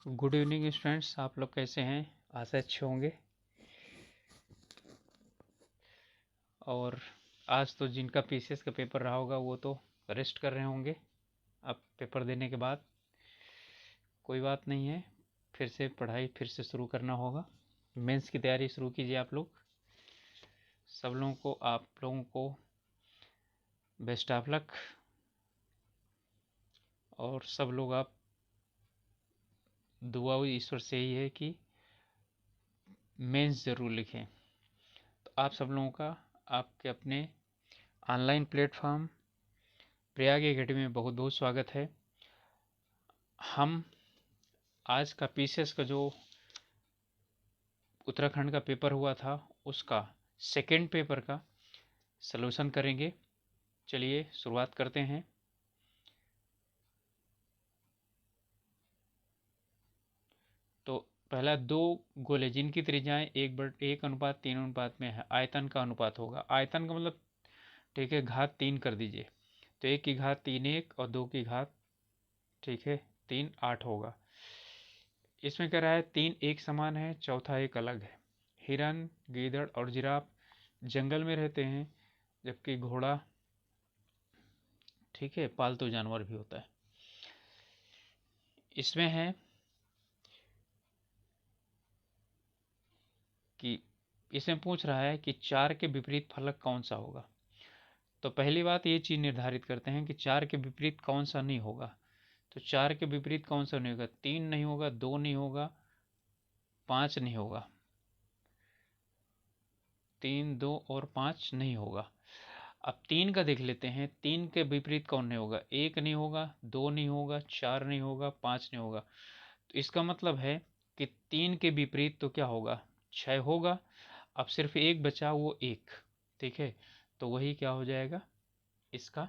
Good evening students, आप लोग कैसे हैं? आशा अच्छे होंगे। और आज तो जिनका पीसीएस का पेपर रहा होगा वो तो रेस्ट कर रहे होंगे अब पेपर देने के बाद। कोई बात नहीं है, फिर से पढ़ाई फिर से शुरू करना होगा। मेंस की तैयारी शुरू कीजिए आप लोग। सब लोगों को, आप लोगों को बेस्ट ऑफ लक। और सब लोग आप दुआ ईश्वर से ही है कि मेंस ज़रूर लिखें। तो आप सब लोगों का आपके अपने ऑनलाइन प्लेटफॉर्म प्रयाग एकेडमी में बहुत बहुत स्वागत है। हम आज का पीसीएस का जो उत्तराखंड का पेपर हुआ था उसका सेकेंड पेपर का सलूशन करेंगे। चलिए शुरुआत करते हैं। तो पहला दो गोले जिनकी त्रिज्याएं 1:1:3 में है, आयतन का अनुपात होगा। आयतन का मतलब ठीक है, घात 3 कर दीजिए। तो 1 की घात 3 1 और 2 की घात ठीक है 3 8 होगा। इसमें कह रहा है 3 एक समान है, चौथा एक अलग है। हिरन, गीदड़ और जिराफ जंगल में रहते हैं, जबकि घोड़ा ठीक है पालतू जानवर भी होता है। इसमें है कि इसमें पूछ रहा है कि 4 के विपरीत फलक कौन सा होगा। तो पहली बात ये चीज निर्धारित करते हैं कि 4 के विपरीत कौन सा नहीं होगा। तो 4 के विपरीत कौन सा नहीं होगा? 3 नहीं होगा, 2 नहीं होगा, 5 नहीं होगा। 3, 2 और 5 नहीं होगा। अब 3 का देख लेते हैं, 3 के विपरीत कौन नहीं होगा? 1 नहीं होगा, 2 नहीं होगा, 4 नहीं होगा, 5 नहीं होगा। तो इसका मतलब है कि 3 के विपरीत तो क्या होगा? 6 होगा। अब सिर्फ एक बचा, वो 1 ठीक है। तो वही क्या हो जाएगा? इसका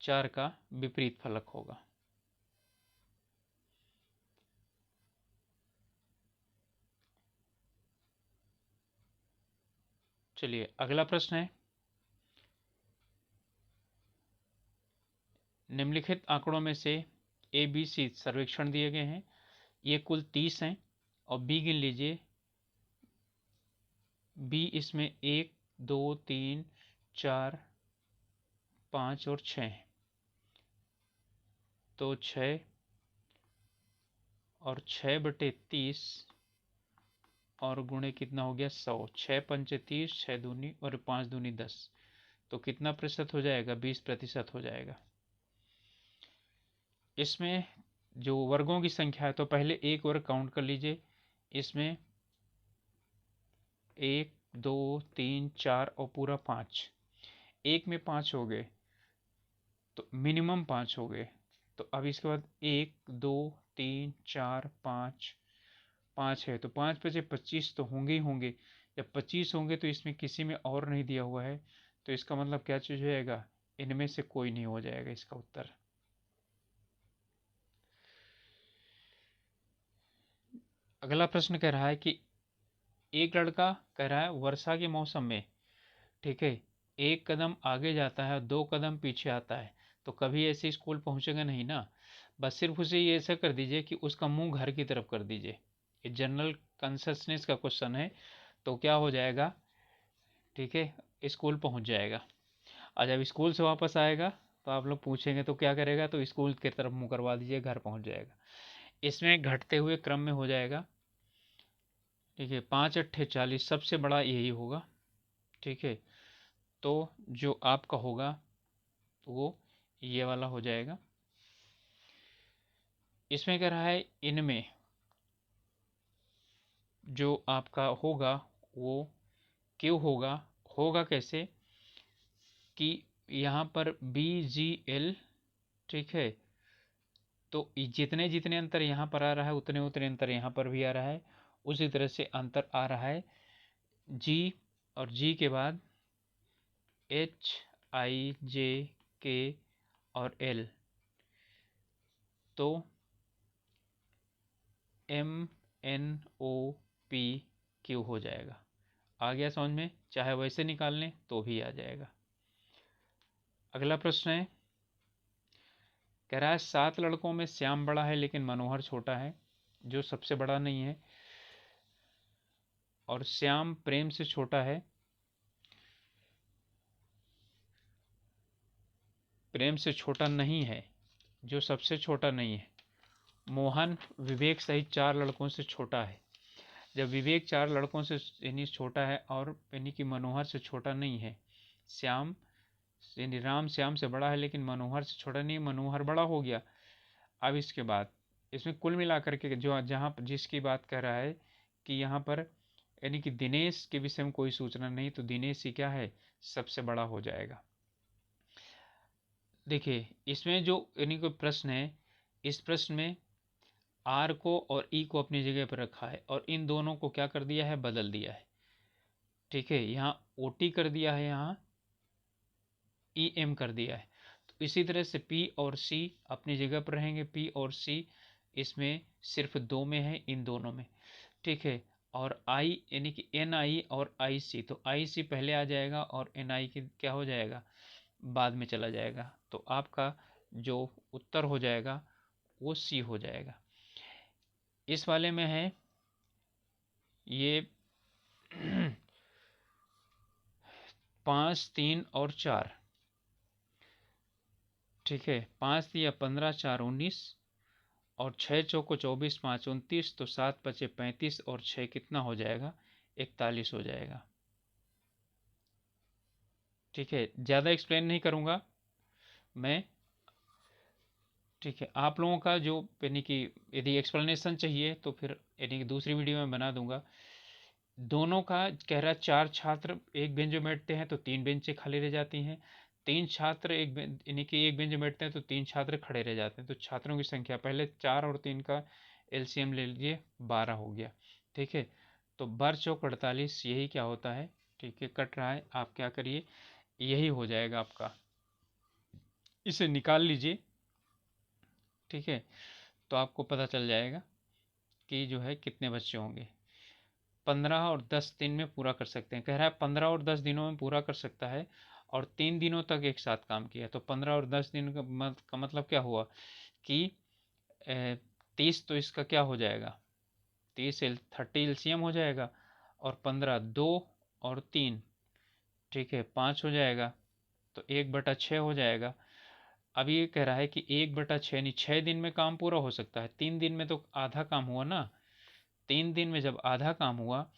4 का विपरीत फलक होगा। चलिए अगला प्रश्न है। निम्नलिखित आंकड़ों में से ए बी सी सर्वेक्षण दिए गए हैं, ये कुल 30 हैं। और बी गिन लीजिए। बी इसमें 1 2 3 4 5 और 6 हैं। तो 6 और 6/30 और गुणे कितना हो गया? 100। 6×5 30, 6 दूनी और 5 दूनी 10। तो कितना प्रतिशत हो जाएगा? 20% हो जाएगा। इसमें जो वर्गों की संख्या है, तो पहले एक वर्ग काउंट कर लीजिए। इसमें 1 2 3 4 और पूरा 5। एक में 5 हो गए, तो मिनिमम 5 हो गए। तो अब इसके बाद 1 2 3 4 5, 5 है तो 5×5 = 25 तो होंगे ही होंगे। जब 25 होंगे तो इसमें किसी में और नहीं दिया हुआ है, तो इसका मतलब क्या चीज हो जाएगा? इनमें से कोई नहीं हो जाएगा इसका उत्तर। अगला प्रश्न कह रहा है कि एक लड़का कह रहा है वर्षा के मौसम में ठीक है 1 कदम आगे जाता है और 2 कदम पीछे आता है, तो कभी ऐसे स्कूल पहुंचेगा नहीं ना। बस सिर्फ उसे ये ऐसा कर दीजिए कि उसका मुंह घर की तरफ कर दीजिए। ये जनरल कंसेसनेस का क्वेश्चन है, तो क्या हो जाएगा? ठीक है स्कूल पहुंच जाएगा। और जब स्कूल से वापस आएगा तो आप लोग पूछेंगे तो क्या करेगा? तो स्कूल की तरफ मुंह करवा दीजिए, घर पहुंच जाएगा। इसमें घटते हुए क्रम में हो जाएगा। ठीक है 5×8 = 40, सबसे बड़ा यही होगा। ठीक है, तो जो आपका होगा वो ये वाला हो जाएगा। इसमें कह रहा है इनमें जो आपका होगा वो क्यों होगा? होगा कैसे कि यहाँ पर BGL ठीक है, तो जितने जितने अंतर यहाँ पर आ रहा है उतने उतने अंतर यहाँ पर भी आ रहा है। उसी तरह से अंतर आ रहा है G, और G के बाद H I J K और L, तो MNOP हो जाएगा। आ गया समझ में? चाहे वैसे निकाल लें तो भी आ जाएगा। अगला प्रश्न है कह रहा है 7 लड़कों में श्याम बड़ा है लेकिन मनोहर छोटा है, जो सबसे बड़ा नहीं है, और श्याम प्रेम से छोटा है, प्रेम से छोटा नहीं है, जो सबसे छोटा नहीं है। मोहन विवेक सहित 4 लड़कों से छोटा है। जब विवेक 4 लड़कों से यानी छोटा है और यानी कि मनोहर से छोटा नहीं है, श्याम यानी राम श्याम से बड़ा है लेकिन मनोहर से छोटा नहीं, मनोहर बड़ा हो गया। अब इसके बाद इसमें कुल मिलाकर के जो जहाँ जिसकी बात कर रहा है कि यहाँ पर यानी कि दिनेश के विषय में कोई सूचना नहीं, तो दिनेश ही क्या है, सबसे बड़ा हो जाएगा। देखिए इसमें जो यानी कोई प्रश्न है, इस प्रश्न में आर को और ई को अपनी जगह पर रखा है और इन दोनों को क्या कर दिया है, बदल दिया है। ठीक है, यहाँ ओ टी कर दिया है, यहाँ ई एम कर दिया है। तो इसी तरह से पी और सी अपनी जगह पर रहेंगे। पी और सी इसमें सिर्फ 2 में है, इन दोनों में। ठीक है, और आई यानी कि एन आई और आई सी, तो आई सी पहले आ जाएगा और एन आई की क्या हो जाएगा, बाद में चला जाएगा। तो आपका जो उत्तर हो जाएगा वो सी हो जाएगा। इस वाले में है ये 5, 3 और 4। ठीक है, 5 दिया 15, 4 19 और 6 चौको 24, 5 29, तो 7 बचे 35 और 6 कितना हो जाएगा, 41 हो जाएगा। ठीक है, ज़्यादा एक्सप्लेन नहीं करूँगा मैं। ठीक है, आप लोगों का जो यानी कि यदि एक्सप्लेनेशन चाहिए तो फिर यानी कि दूसरी वीडियो में बना दूंगा। दोनों का कह रहा है 4 छात्र एक बेंच में बैठते हैं तो 3 बेंचें खाली रह जाती हैं, 3 छात्र एक यानी कि एक बेंच में बैठते हैं तो 3 छात्र खड़े रह जाते हैं। तो छात्रों की संख्या पहले 4 और 3 का एलसीएम ले लीजिए, 12 हो गया। ठीक है, तो 12 चौक 48, यही क्या होता है। ठीक है, कट रहा है, आप क्या करिए, यही हो जाएगा आपका, इसे निकाल लीजिए। ठीक है, तो आपको पता चल जाएगा कि जो है कितने बच्चे होंगे। 15 और 10 दिन में पूरा कर सकते हैं, कह रहा है 15 और 10 दिनों में पूरा कर सकता है और 3 दिनों तक एक साथ काम किया। तो 15 और 10 दिन का मतलब क्या हुआ कि 30, तो इसका क्या हो जाएगा, 30 एलसीएम हो जाएगा, और 15 2 और 3, ठीक है 5 हो जाएगा, तो 1/6 हो जाएगा। अब ये कह रहा है कि 1/6 यानी 6 दिन में काम पूरा हो सकता है, 3 दिन में तो आधा काम हुआ ना। 3 दिन में जब आधा काम हुआ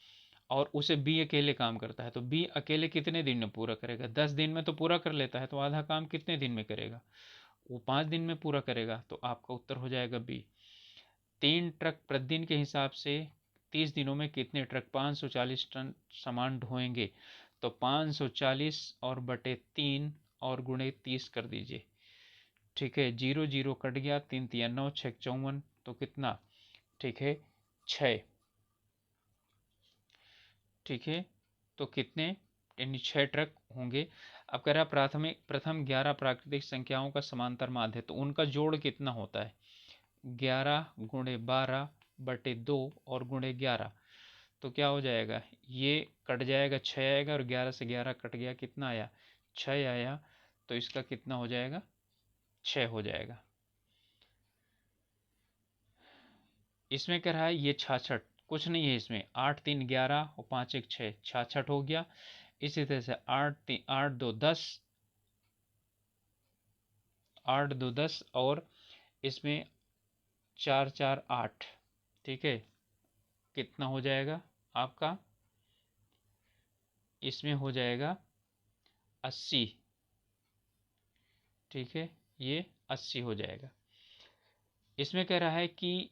और उसे बी अकेले काम करता है, तो बी अकेले कितने दिन में पूरा करेगा, 10 दिन में तो पूरा कर लेता है, तो आधा काम कितने दिन में करेगा, वो 5 दिन में पूरा करेगा। तो आपका उत्तर हो जाएगा बी। 3 ट्रक प्रतिदिन के हिसाब से 30 दिनों में कितने ट्रक 540 टन सामान ढोएंगे, तो 540 और बटे 3 और गुणे 30 कर दीजिए। ठीक है, 0 0 कट गया, 3 3 9, 6 54, तो कितना, ठीक है 6। ठीक है, तो कितने यानी 6 ट्रक होंगे। अब कह रहा प्रथम 11 प्राकृतिक संख्याओं का समांतर माध्य है, तो उनका जोड़ कितना होता है, 11 गुणे 12 बटे 2 और गुणे 11, तो क्या हो जाएगा, ये कट जाएगा, 6 आएगा, और 11 से 11 कट गया, कितना आया, 6 आया, तो इसका कितना हो जाएगा, 6 हो जाएगा। इसमें कह रहा है ये 66, कुछ नहीं है इसमें, 8 3 11 और 5 1 6, 66 हो गया। इसी तरह से 8 2 10, 8 2 10 और इसमें 4 4 8, ठीक है, कितना हो जाएगा आपका, इसमें हो जाएगा 80। ठीक है, ये 80 हो जाएगा। इसमें कह रहा है कि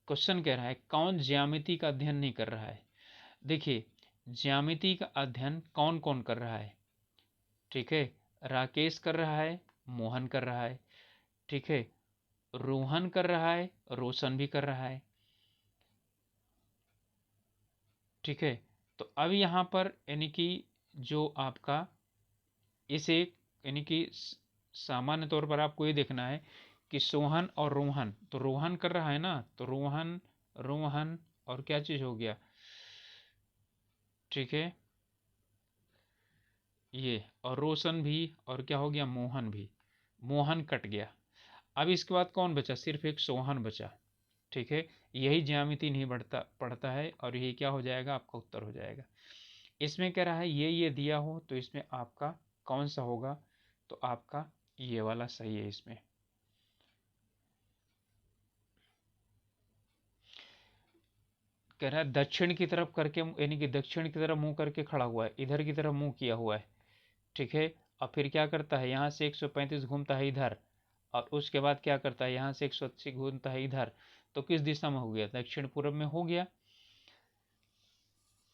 क्वेश्चन कह रहा है कौन ज्यामिति का अध्ययन नहीं कर रहा है। देखिए ज्यामिति का अध्ययन कौन कौन कर रहा है, ठीक है, राकेश कर रहा है, मोहन कर रहा है, ठीक है, रोहन कर रहा है, रोशन भी कर रहा है। ठीक है, तो अब यहाँ पर यानी कि जो आपका इसे यानी कि सामान्य तौर पर आपको ये देखना है कि सोहन और रोहन, तो रोहन कर रहा है ना, तो रोहन रोहन और क्या चीज हो गया, ठीक है, ये और रोशन भी, और क्या हो गया, मोहन भी, मोहन कट गया। अब इसके बाद कौन बचा, सिर्फ एक सोहन बचा। ठीक है, यही ज्यामिति नहीं पड़ता है और यही क्या हो जाएगा, आपका उत्तर हो जाएगा। इसमें कह रहा है ये दिया हो तो इसमें आपका कौन सा होगा, तो आपका ये वाला सही है। इसमें कह रहा है दक्षिण की तरफ करके, यानी कि दक्षिण की तरफ मुंह करके खड़ा हुआ है, इधर की तरफ मुंह किया हुआ है। ठीक है, और फिर क्या करता है, यहाँ से 135 घूमता है इधर, और उसके बाद क्या करता है, यहाँ से 180 घूमता है इधर। तो किस दिशा में हो गया, दक्षिण पूर्व में हो गया।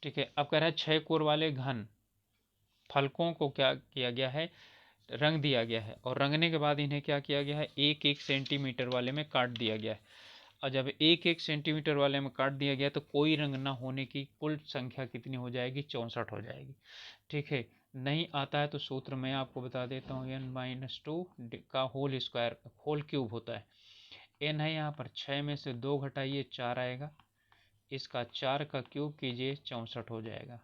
ठीक है, अब कह रहा है 6 कोर वाले घन फलकों को क्या किया गया है, रंग दिया गया है, और रंगने के बाद इन्हें क्या किया गया है, 1-1 सेंटीमीटर वाले में काट दिया गया है। और जब 1-1 सेंटीमीटर वाले में काट दिया गया तो कोई रंग ना होने की कुल संख्या कितनी हो जाएगी, 64 हो जाएगी। ठीक है, नहीं आता है तो सूत्र मैं आपको बता देता हूँ, n-2 का होल स्क्वायर, होल क्यूब होता है। n है यहाँ पर 6 में से 2 घटाइए 4 आएगा, इसका 4 का क्यूब कीजिए 64 हो जाएगा।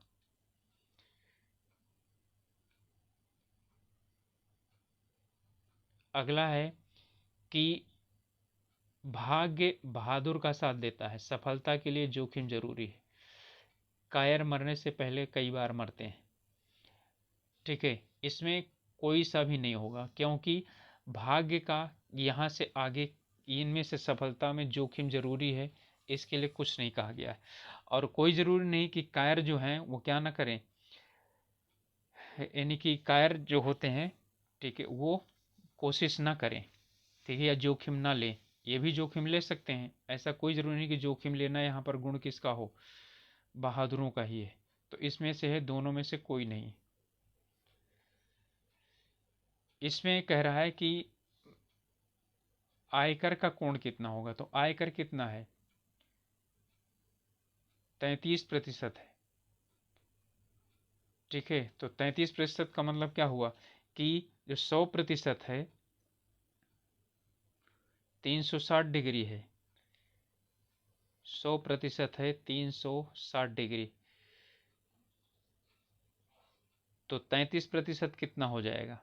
अगला है कि भाग्य बहादुर का साथ देता है, सफलता के लिए जोखिम जरूरी है। कायर मरने से पहले कई बार मरते हैं। ठीक है, इसमें कोई सा भी नहीं होगा, क्योंकि भाग्य का यहाँ से आगे, इनमें से सफलता में जोखिम जरूरी है, इसके लिए कुछ नहीं कहा गया है। और कोई जरूरी नहीं कि कायर जो हैं वो क्या ना करें, यानी कि कायर जो होते हैं, ठीक है, वो कोशिश ना करें, ठीक है, या जोखिम ना लें। ये भी जोखिम ले सकते हैं, ऐसा कोई जरूरी नहीं कि जोखिम लेना यहाँ पर गुण किसका हो, बहादुरों का ही है। तो इसमें से है, दोनों में से कोई नहीं। इसमें कह रहा है कि आयकर का कोण कितना होगा, तो आयकर कितना है, 33% है। ठीक है, तो 33% का मतलब क्या हुआ कि जो 100% है 360 डिग्री है, 100% है 360 डिग्री, तो 33% कितना हो जाएगा,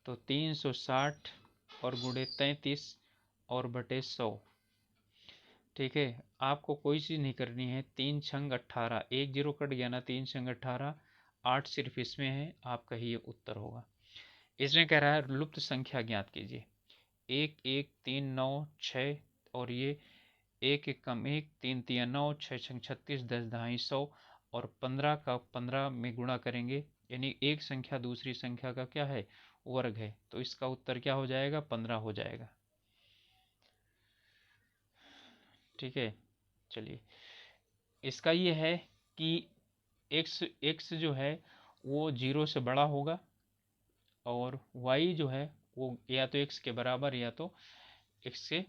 तो 360 और गुणे 33 और बटे 100। ठीक है, आपको कोई चीज़ नहीं करनी है, 3×18, एक जीरो कट गया ना, 3×18, 8 सिर्फ इसमें है, आपका ही ये उत्तर होगा। इसमें कह रहा है लुप्त संख्या ज्ञात कीजिए, 1 1 3 9 6, और ये 1 1 कम 1, 3 3 9, 6 6 36, 10 दहाई 100, और 15 का 15 में गुणा करेंगे, यानी एक संख्या दूसरी संख्या का क्या है, वर्ग है, तो इसका उत्तर क्या हो जाएगा, 15 हो जाएगा। ठीक है, चलिए, इसका ये है कि x जो है वो 0 से बड़ा होगा, और y जो है वो या तो x के बराबर या तो x से,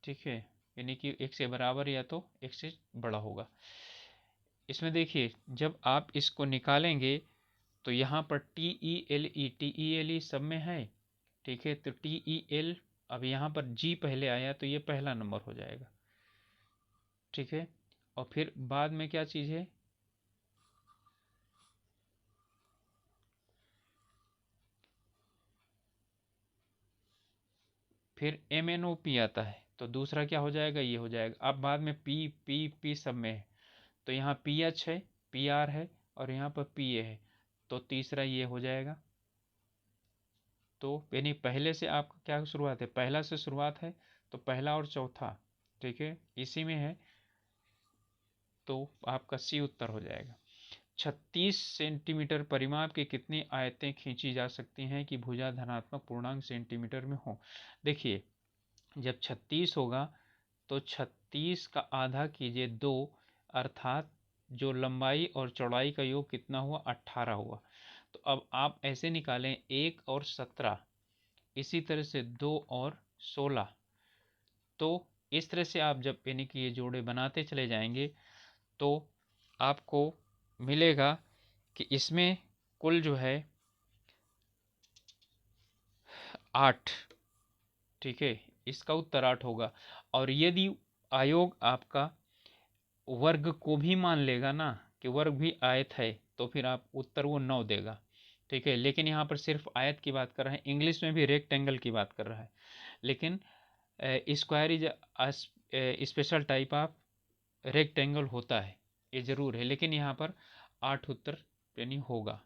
ठीक है, यानी कि x से बराबर या तो x से बड़ा होगा। इसमें देखिए, जब आप इसको निकालेंगे तो यहाँ पर TELE सब में है। ठीक है, तो TEL, अब यहाँ पर G पहले आया तो ये पहला नंबर हो जाएगा। ठीक है, और फिर बाद में क्या चीज़ है, फिर MNOP आता है, तो दूसरा क्या हो जाएगा, ये हो जाएगा। अब बाद में P सब में है, तो यहाँ PH है, PR है, और यहाँ पर PA है, तो तीसरा ये हो जाएगा। तो यानी पहले से आपका क्या शुरुआत है, पहला से शुरुआत है, तो पहला और चौथा, ठीक है, इसी में है, तो आपका C उत्तर हो जाएगा। 36 सेंटीमीटर परिमाप की कितनी आयतें खींची जा सकती हैं कि भुजा धनात्मक पूर्णांक सेंटीमीटर में हो। देखिए, जब 36 होगा तो 36 का आधा कीजिए 2, अर्थात जो लंबाई और चौड़ाई का योग कितना हुआ, 18 हुआ। तो अब आप ऐसे निकालें, 1 और 17, इसी तरह से 2 और 16, तो इस तरह से आप जब यानी कि ये जोड़े बनाते चले जाएंगे तो आपको मिलेगा कि इसमें कुल जो है 8। ठीक है, इसका उत्तर 8 होगा। और यदि आयोग आपका वर्ग को भी मान लेगा ना, कि वर्ग भी आयत है, तो फिर आप उत्तर वो 9 देगा। ठीक है, लेकिन यहाँ पर सिर्फ आयत की बात कर रहे हैं। इंग्लिश में भी रेक्टेंगल की बात कर रहा है, लेकिन square is special type of rectangle होता है, ये जरूर है, लेकिन यहाँ पर 8 उत्तर यानी होगा।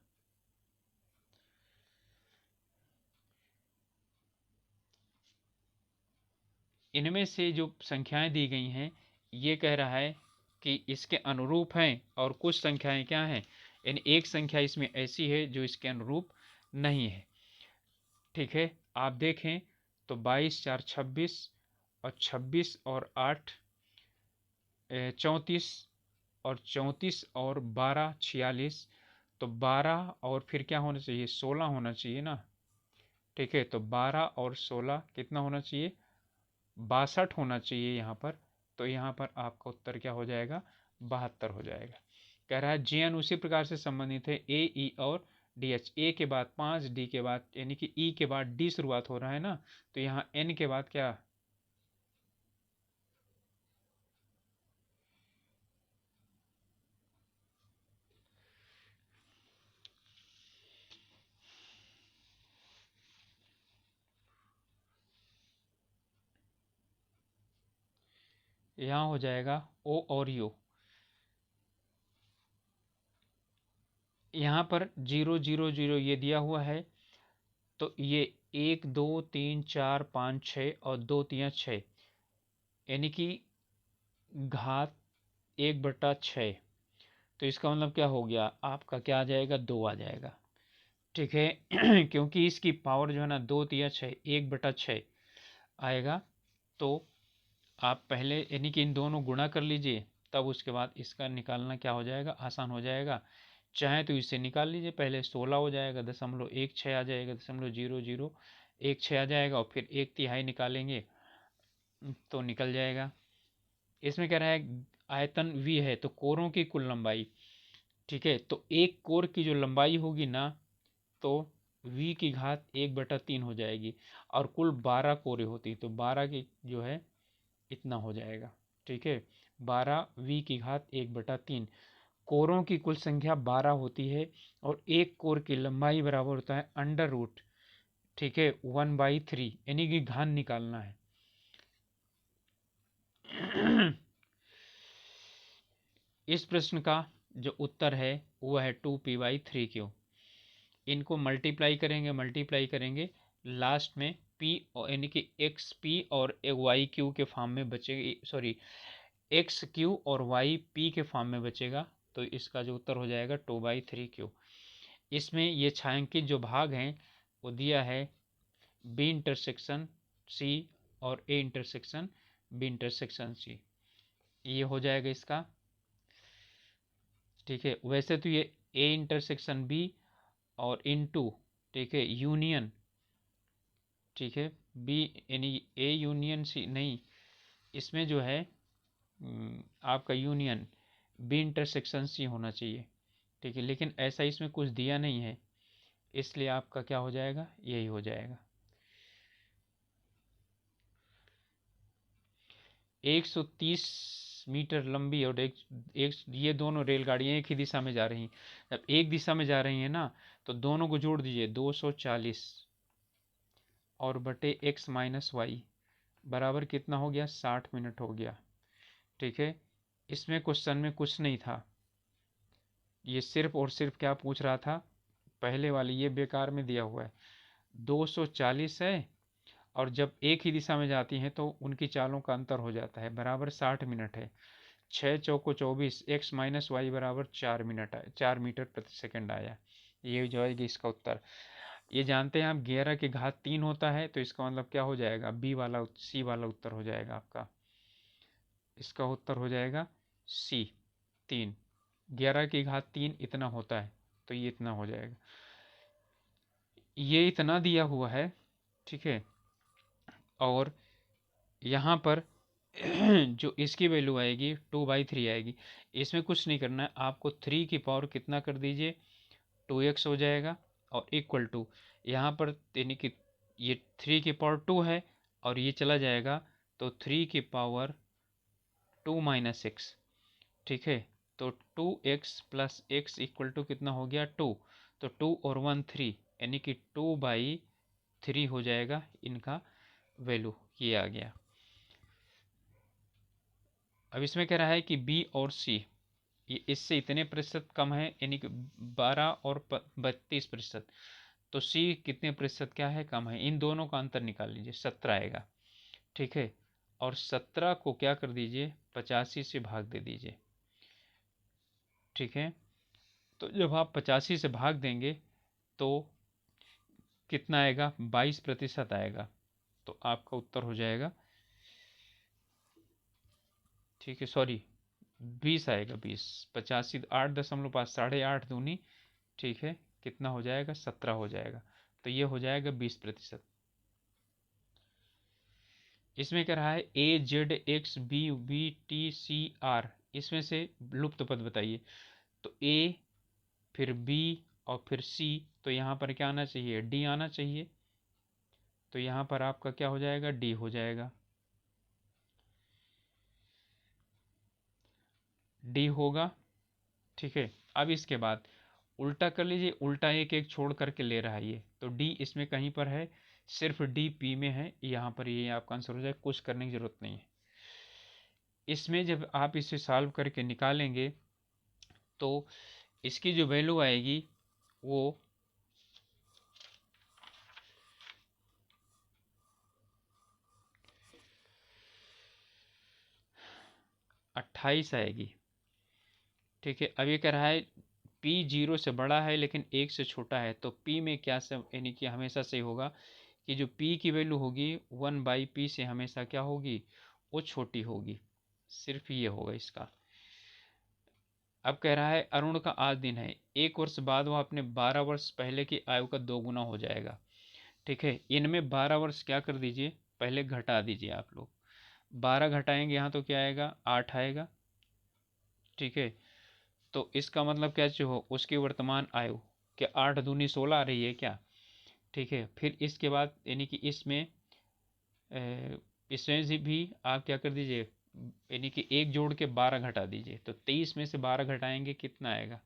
इनमें से जो संख्याएं दी गई हैं, ये कह रहा है कि इसके अनुरूप हैं, और कुछ संख्याएं क्या हैं, यानी एक संख्या इसमें ऐसी है जो इसके अनुरूप नहीं है। ठीक है, आप देखें तो 22 4 26, और 26 और 8 34, और 34 और 12 46, तो 12 और फिर क्या होना चाहिए, 16 होना चाहिए ना। ठीक है, तो 12 और 16 कितना होना चाहिए, 62 होना चाहिए यहाँ पर। तो यहाँ पर आपका उत्तर क्या हो जाएगा, 72 हो जाएगा। कह रहा है जे एन उसी प्रकार से संबंधित है, ए ई और डी एच। ए के बाद 5, डी के बाद यानी कि ई के बाद डी शुरुआत हो रहा है ना, तो यहाँ एन के बाद क्या, यहाँ हो जाएगा ओ और यू। यहाँ पर 0 0 0 ये दिया हुआ है, तो ये 1 2 3 4 5 6 और 2 3 6, यानी कि घात 1/6। तो इसका मतलब क्या हो गया, आपका क्या आ जाएगा, 2 आ जाएगा। ठीक है क्योंकि इसकी पावर जो है ना 2 3 6, 1/6 आएगा। तो आप पहले यानी कि इन दोनों गुणा कर लीजिए, तब उसके बाद इसका निकालना क्या हो जाएगा, आसान हो जाएगा। चाहे तो इससे निकाल लीजिए, पहले 16 हो जाएगा, 0.16 आ जाएगा, 0.0016 आ जाएगा, और फिर 1/3 निकालेंगे तो निकल जाएगा। इसमें कह रहा है आयतन v है, तो कोरों की कुल लंबाई। ठीक है, तो एक कोर की जो लंबाई होगी ना, तो v की घात 1/3 हो जाएगी, और कुल 12 कोरे होती, तो 12 की जो है इतना हो जाएगा। ठीक है, 12 v की घात 1/3। कोरों की कुल संख्या 12 होती है, और एक कोर की लंबाई बराबर होता है अंडर रूट, ठीक है, 1/3, यानी कि घन निकालना है। इस प्रश्न का जो उत्तर है वो है 2p/3q। इनको मल्टीप्लाई करेंगे, लास्ट में p यानी कि एक्स पी और वाई क्यू के फॉर्म में बचेगी, सॉरी एक्स क्यू और वाई पी के फॉर्म में बचेगा। तो इसका जो उत्तर हो जाएगा 2/3q। इसमें ये छायांकित जो भाग हैं वो दिया है बी इंटरसेक्शन सी और A intersection B intersection C, ये हो जाएगा इसका। ठीक है, वैसे तो ये ए इंटरसेक्शन बी और इनटू, ठीक है, यूनियन, ठीक है, बी यानी ए यूनियन सी नहीं, इसमें जो है आपका यूनियन बी इंटरसेक्शन सी होना चाहिए। ठीक है, लेकिन ऐसा इसमें कुछ दिया नहीं है, इसलिए आपका क्या हो जाएगा, यही हो जाएगा। 130 मीटर लंबी और एक ये दोनों रेलगाड़ियाँ एक ही दिशा में जा रही हैं। जब एक दिशा में जा रही हैं ना, तो दोनों को जोड़ दीजिए, 240 और बटे x माइनस वाई बराबर कितना हो गया, 60 मिनट हो गया। ठीक है, इसमें क्वेश्चन में कुछ नहीं था, ये सिर्फ और सिर्फ क्या पूछ रहा था, पहले वाली ये बेकार में दिया हुआ है, 240 है, और जब एक ही दिशा में जाती हैं तो उनकी चालों का अंतर हो जाता है, बराबर 60 मिनट है। 6 चौको 24, x माइनस वाई बराबर 4 मिनट आया, 4 मीटर प्रति सेकंड आया। ये जो है इसका उत्तर। ये जानते हैं आप 11 की घात 3 होता है, तो इसका मतलब क्या हो जाएगा, बी वाला सी वाला उत्तर हो जाएगा आपका। इसका उत्तर हो जाएगा सी 3। 11 की घात 3 इतना होता है, तो ये इतना हो जाएगा, ये इतना दिया हुआ है। ठीक है, और यहाँ पर जो इसकी वैल्यू आएगी 2/3 आएगी। इसमें कुछ नहीं करना है आपको, 3 की पावर कितना कर दीजिए, 2x हो जाएगा, और इक्वल टू यहाँ पर यानी कि ये 3 की पावर 2 है, और ये चला जाएगा, तो 3 की पावर 2 माइनस एक्स। ठीक है, तो 2x plus x equal to कितना हो गया, 2। तो 2 और 1 3, यानी कि 2/3 हो जाएगा इनका वैल्यू, ये आ गया। अब इसमें कह रहा है कि बी और सी ये इससे इतने प्रतिशत कम है, यानी कि 12 और 32%। तो सी कितने प्रतिशत क्या है, कम है। इन दोनों का अंतर निकाल लीजिए, 17 आएगा। ठीक है, और 17 को क्या कर दीजिए, 85 से भाग दे दीजिए। ठीक है, तो जब आप 85 से भाग देंगे तो कितना आएगा, 22% आएगा। तो आपका उत्तर हो जाएगा, ठीक है, सॉरी 20 आएगा, 20, 85, 8.5, 8.5 दूनी, ठीक है, कितना हो जाएगा, 17 हो जाएगा। तो ये हो जाएगा 20%। इसमें क्या रहा है, A Z X B B T C R, इसमें से लुप्त पद बताइए। तो ए, फिर बी और फिर सी, तो यहाँ पर क्या आना चाहिए, डी आना चाहिए। तो यहाँ पर आपका क्या हो जाएगा, डी हो जाएगा, डी होगा। ठीक है, अब इसके बाद उल्टा कर लीजिए, उल्टा एक एक छोड़ करके ले रहा है ये, तो डी इसमें कहीं पर है, सिर्फ डी पी में है, यहाँ पर ये आपका आंसर हो जाए, कुछ करने की जरूरत नहीं है। इसमें जब आप इसे सॉल्व करके निकालेंगे तो इसकी जो वैल्यू आएगी वो 28 आएगी। ठीक है, अब ये कह रहा है P 0 से बड़ा है लेकिन 1 से छोटा है, तो P में क्या सब, यानी कि हमेशा सही होगा कि जो P की वैल्यू होगी 1/P से हमेशा क्या होगी, वो छोटी होगी। सिर्फ ये होगा इसका। अब कह रहा है अरुण का आज दिन है, 1 वर्ष बाद वह अपने 12 वर्ष पहले की आयु का 2 गुना हो जाएगा। ठीक है, इनमें 12 वर्ष क्या कर दीजिए, पहले घटा दीजिए आप लोग। 12 घटाएंगे यहाँ तो क्या आएगा, 8 आएगा। ठीक है, तो इसका मतलब क्या हो, उसकी वर्तमान आयु, क्या 8 दूनी 16 आ रही है क्या। ठीक है, फिर इसके बाद यानी कि इसमें से भी आप क्या कर दीजिए, यानी कि एक जोड़ के 12 घटा दीजिए, तो 23 में से 12 घटाएंगे कितना आएगा।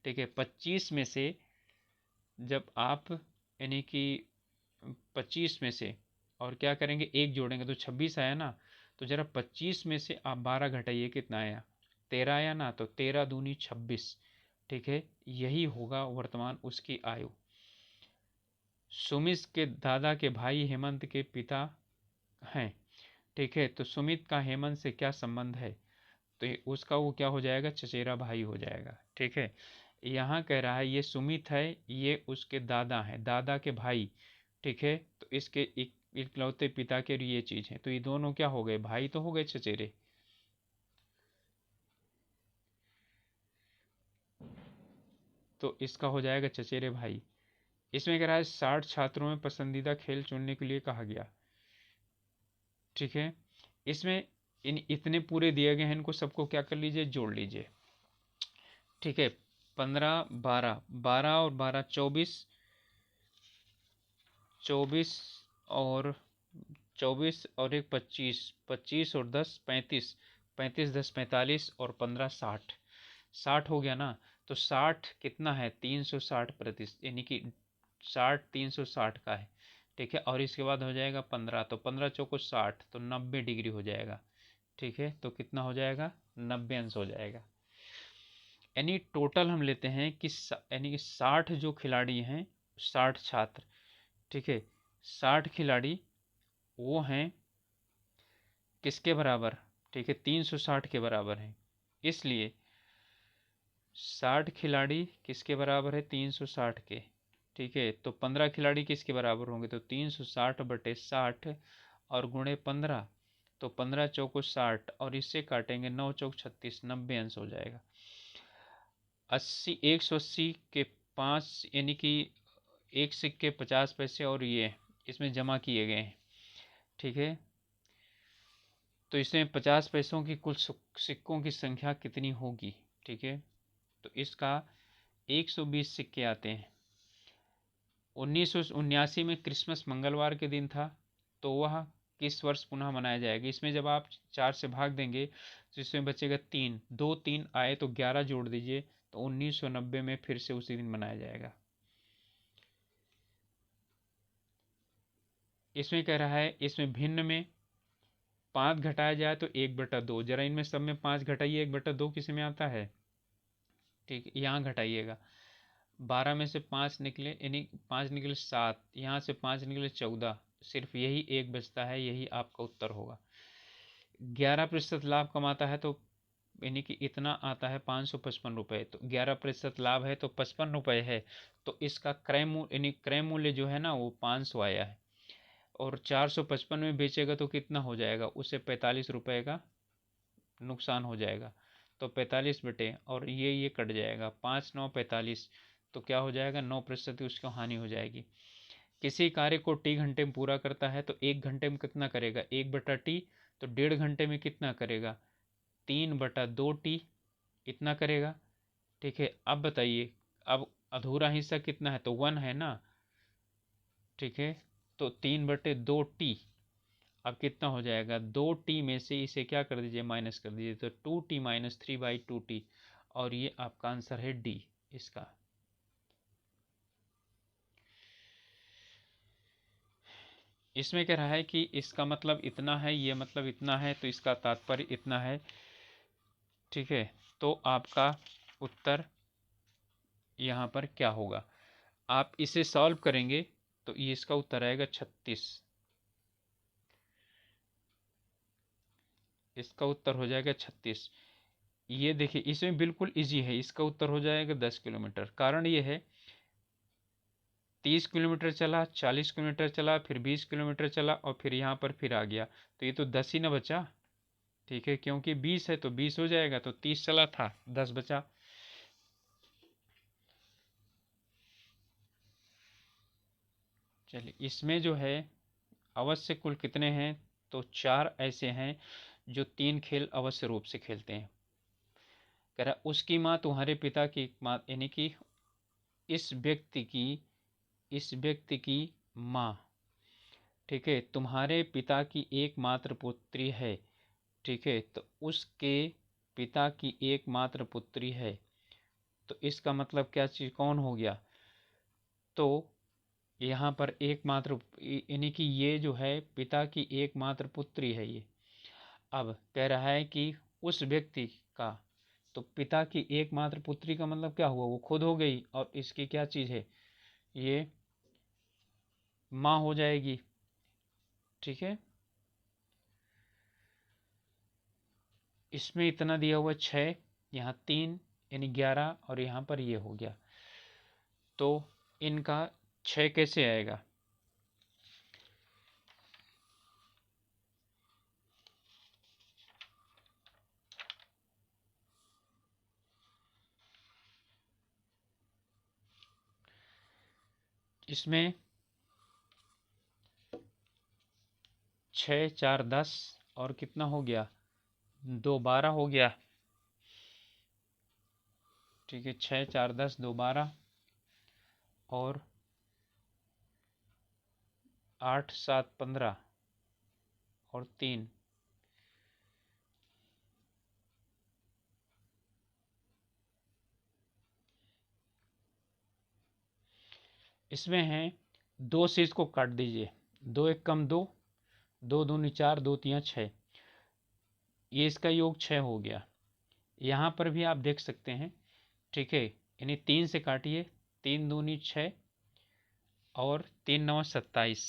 ठीक है, 25 में से जब आप यानी कि 25 में से और क्या करेंगे, एक जोड़ेंगे तो 26 आया ना। तो जरा 25 में से आप 12 घटाइए, कितना आया, 13 आया ना। तो 13 दूनी 26। ठीक है, यही होगा वर्तमान उसकी आयु। सुमित के दादा के भाई हेमंत के पिता हैं। ठीक है, तो सुमित का हेमंत से क्या संबंध है, तो उसका वो क्या हो जाएगा, चचेरा भाई हो जाएगा। ठीक है, यहाँ कह रहा है ये सुमित है, ये उसके दादा हैं, दादा के भाई। ठीक है, तो इसके इकलौते पिता के ये चीज है, तो ये दोनों क्या हो गए, भाई तो हो गए चचेरे। तो इसका हो जाएगा चचेरे भाई। इसमें कह रहा है 60 छात्रों में पसंदीदा खेल चुनने के लिए कहा गया। ठीक है, इसमें इन इतने पूरे दिए गए हैं, इनको सबको क्या कर लीजिए, जोड़ लीजिए। ठीक है, 15 12, 12 और 12 24, 24 और 24 और एक 25, 25 और 10 35, 35 10 45 और 15 60, 60 हो गया ना। तो 60 कितना है, 360%, यानी कि 60 360 का है। ठीक है, और इसके बाद हो जाएगा 15, तो 15 चौको 60, तो 90 डिग्री हो जाएगा। ठीक है, तो कितना हो जाएगा, 90 अंश हो जाएगा। यानी टोटल हम लेते हैं कि यानी कि 60 जो खिलाड़ी हैं, 60 छात्र। ठीक है, 60 खिलाड़ी वो हैं किसके बराबर, ठीक है, 360 के बराबर हैं। इसलिए 60 खिलाड़ी किसके बराबर है, 360 के। ठीक है, तो 15 खिलाड़ी किसके बराबर होंगे, तो 360/60 और गुणे 15, तो 15 चौको 60 और इससे काटेंगे 9 चौक 36, 90 अंश हो जाएगा। 180 के 5, यानी कि एक सिक्के 50 पैसे और ये इसमें जमा किए गए हैं। ठीक है, तो इसमें 50 पैसों की कुल सिक्कों की संख्या कितनी होगी। ठीक है, तो इसका 120 सिक्के आते हैं। 1979 में क्रिसमस मंगलवार के दिन था, तो वह किस वर्ष पुनः मनाया जाएगा। इसमें जब आप 4 से भाग देंगे तो इसमें बचेगा 3, 2 3 आए तो 11 जोड़ दीजिए, तो 1990 में फिर से उसी दिन मनाया जाएगा। इसमें कह रहा है इसमें भिन्न में 5 घटाया जाए तो 1/2। जरा इनमें सब में 5 घटाइए, 1/2 किसी में आता है? ठीक है, यहाँ घटाइएगा। 12 में से 5 निकले, यानी 5 निकले 7, यहाँ से 5 निकले 14, सिर्फ यही एक बचता है, यही आपका उत्तर होगा। 11% लाभ कमाता है तो यानी कि इतना आता है 555 रुपये। तो 11% लाभ है तो 55 रुपये है, तो इसका क्रय मूल्य यानी क्रय मूल्य जो है ना वो 500 आया है। और 455 में बेचेगा तो कितना हो जाएगा, उससे 45 रुपये का नुकसान हो जाएगा। तो 45 बटे और ये कट जाएगा, 5×9 = 45, तो क्या हो जाएगा, 9% उसको हानि हो जाएगी। किसी कार्य को टी घंटे में पूरा करता है तो 1 घंटे में कितना करेगा, 1/T, तो 1.5 घंटे में कितना करेगा, 3/2T, इतना करेगा। ठीक है, अब बताइए, अब अधूरा हिस्सा कितना है, तो 1 है ना। ठीक है, तो 3/2T, अब कितना हो जाएगा, 2T में से इसे क्या कर दीजिए, माइनस कर दीजिए, तो 2T - 3/2T, और ये आपका आंसर है डी इसका। इसमें कह रहा है कि इसका मतलब इतना है, ये मतलब इतना है, तो इसका तात्पर्य इतना है। ठीक है, तो आपका उत्तर यहाँ पर क्या होगा, आप इसे सॉल्व करेंगे तो ये इसका उत्तर आएगा 36। इसका उत्तर हो जाएगा 36। ये देखिए इसमें बिल्कुल इजी है, इसका उत्तर हो जाएगा 10 किलोमीटर। कारण ये है 30 किलोमीटर चला, 40 किलोमीटर चला, फिर 20 किलोमीटर चला और फिर यहाँ पर फिर आ गया, तो ये तो 10 ही ना बचा। ठीक है, क्योंकि 20 है तो 20 हो जाएगा, तो 30 चला था, 10 बचा। चलिए, इसमें जो है अवश्य कुल कितने हैं, तो 4 ऐसे हैं जो 3 खेल अवश्य रूप से खेलते हैं। कह रहा उसकी माँ तुम्हारे पिता की माँ, यानी कि इस व्यक्ति की माँ, ठीक है, तुम्हारे पिता की एकमात्र पुत्री है। ठीक है, तो उसके पिता की एकमात्र पुत्री है, तो इसका मतलब क्या चीज कौन हो गया, तो यहाँ पर एकमात्र यानी कि ये जो है पिता की एकमात्र पुत्री है ये। अब कह रहा है कि उस व्यक्ति का, तो पिता की एकमात्र पुत्री का मतलब क्या हुआ, वो खुद हो गई, और इसकी क्या चीज है, ये माँ हो जाएगी। ठीक है, इसमें इतना दिया हुआ 6, यहाँ 3, यानी 11, और यहाँ पर ये हो गया, तो इनका 6 कैसे आएगा, इसमें 6 4 10 और कितना हो गया, 2 12 हो गया। ठीक है, 6 4 10 2 12 और 8 7 15 और 3, इसमें है 2 से इसको काट दीजिए, 2 1 कम 2, 2 दूनी 4, 2 3 6, ये इसका योग 6 हो गया। यहाँ पर भी आप देख सकते हैं। ठीक है, यानी 3 से काटिए, 3 दूनी 6 और 3 9 27,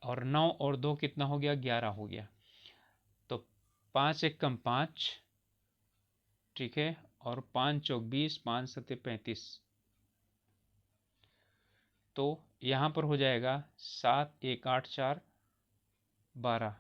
और 9 और 2 कितना हो गया, 11 हो गया। तो 5 1 कम 5, ठीक है, और 5 चौक 20, 5 7 35, तो यहाँ पर हो जाएगा 7 1 8 4 12।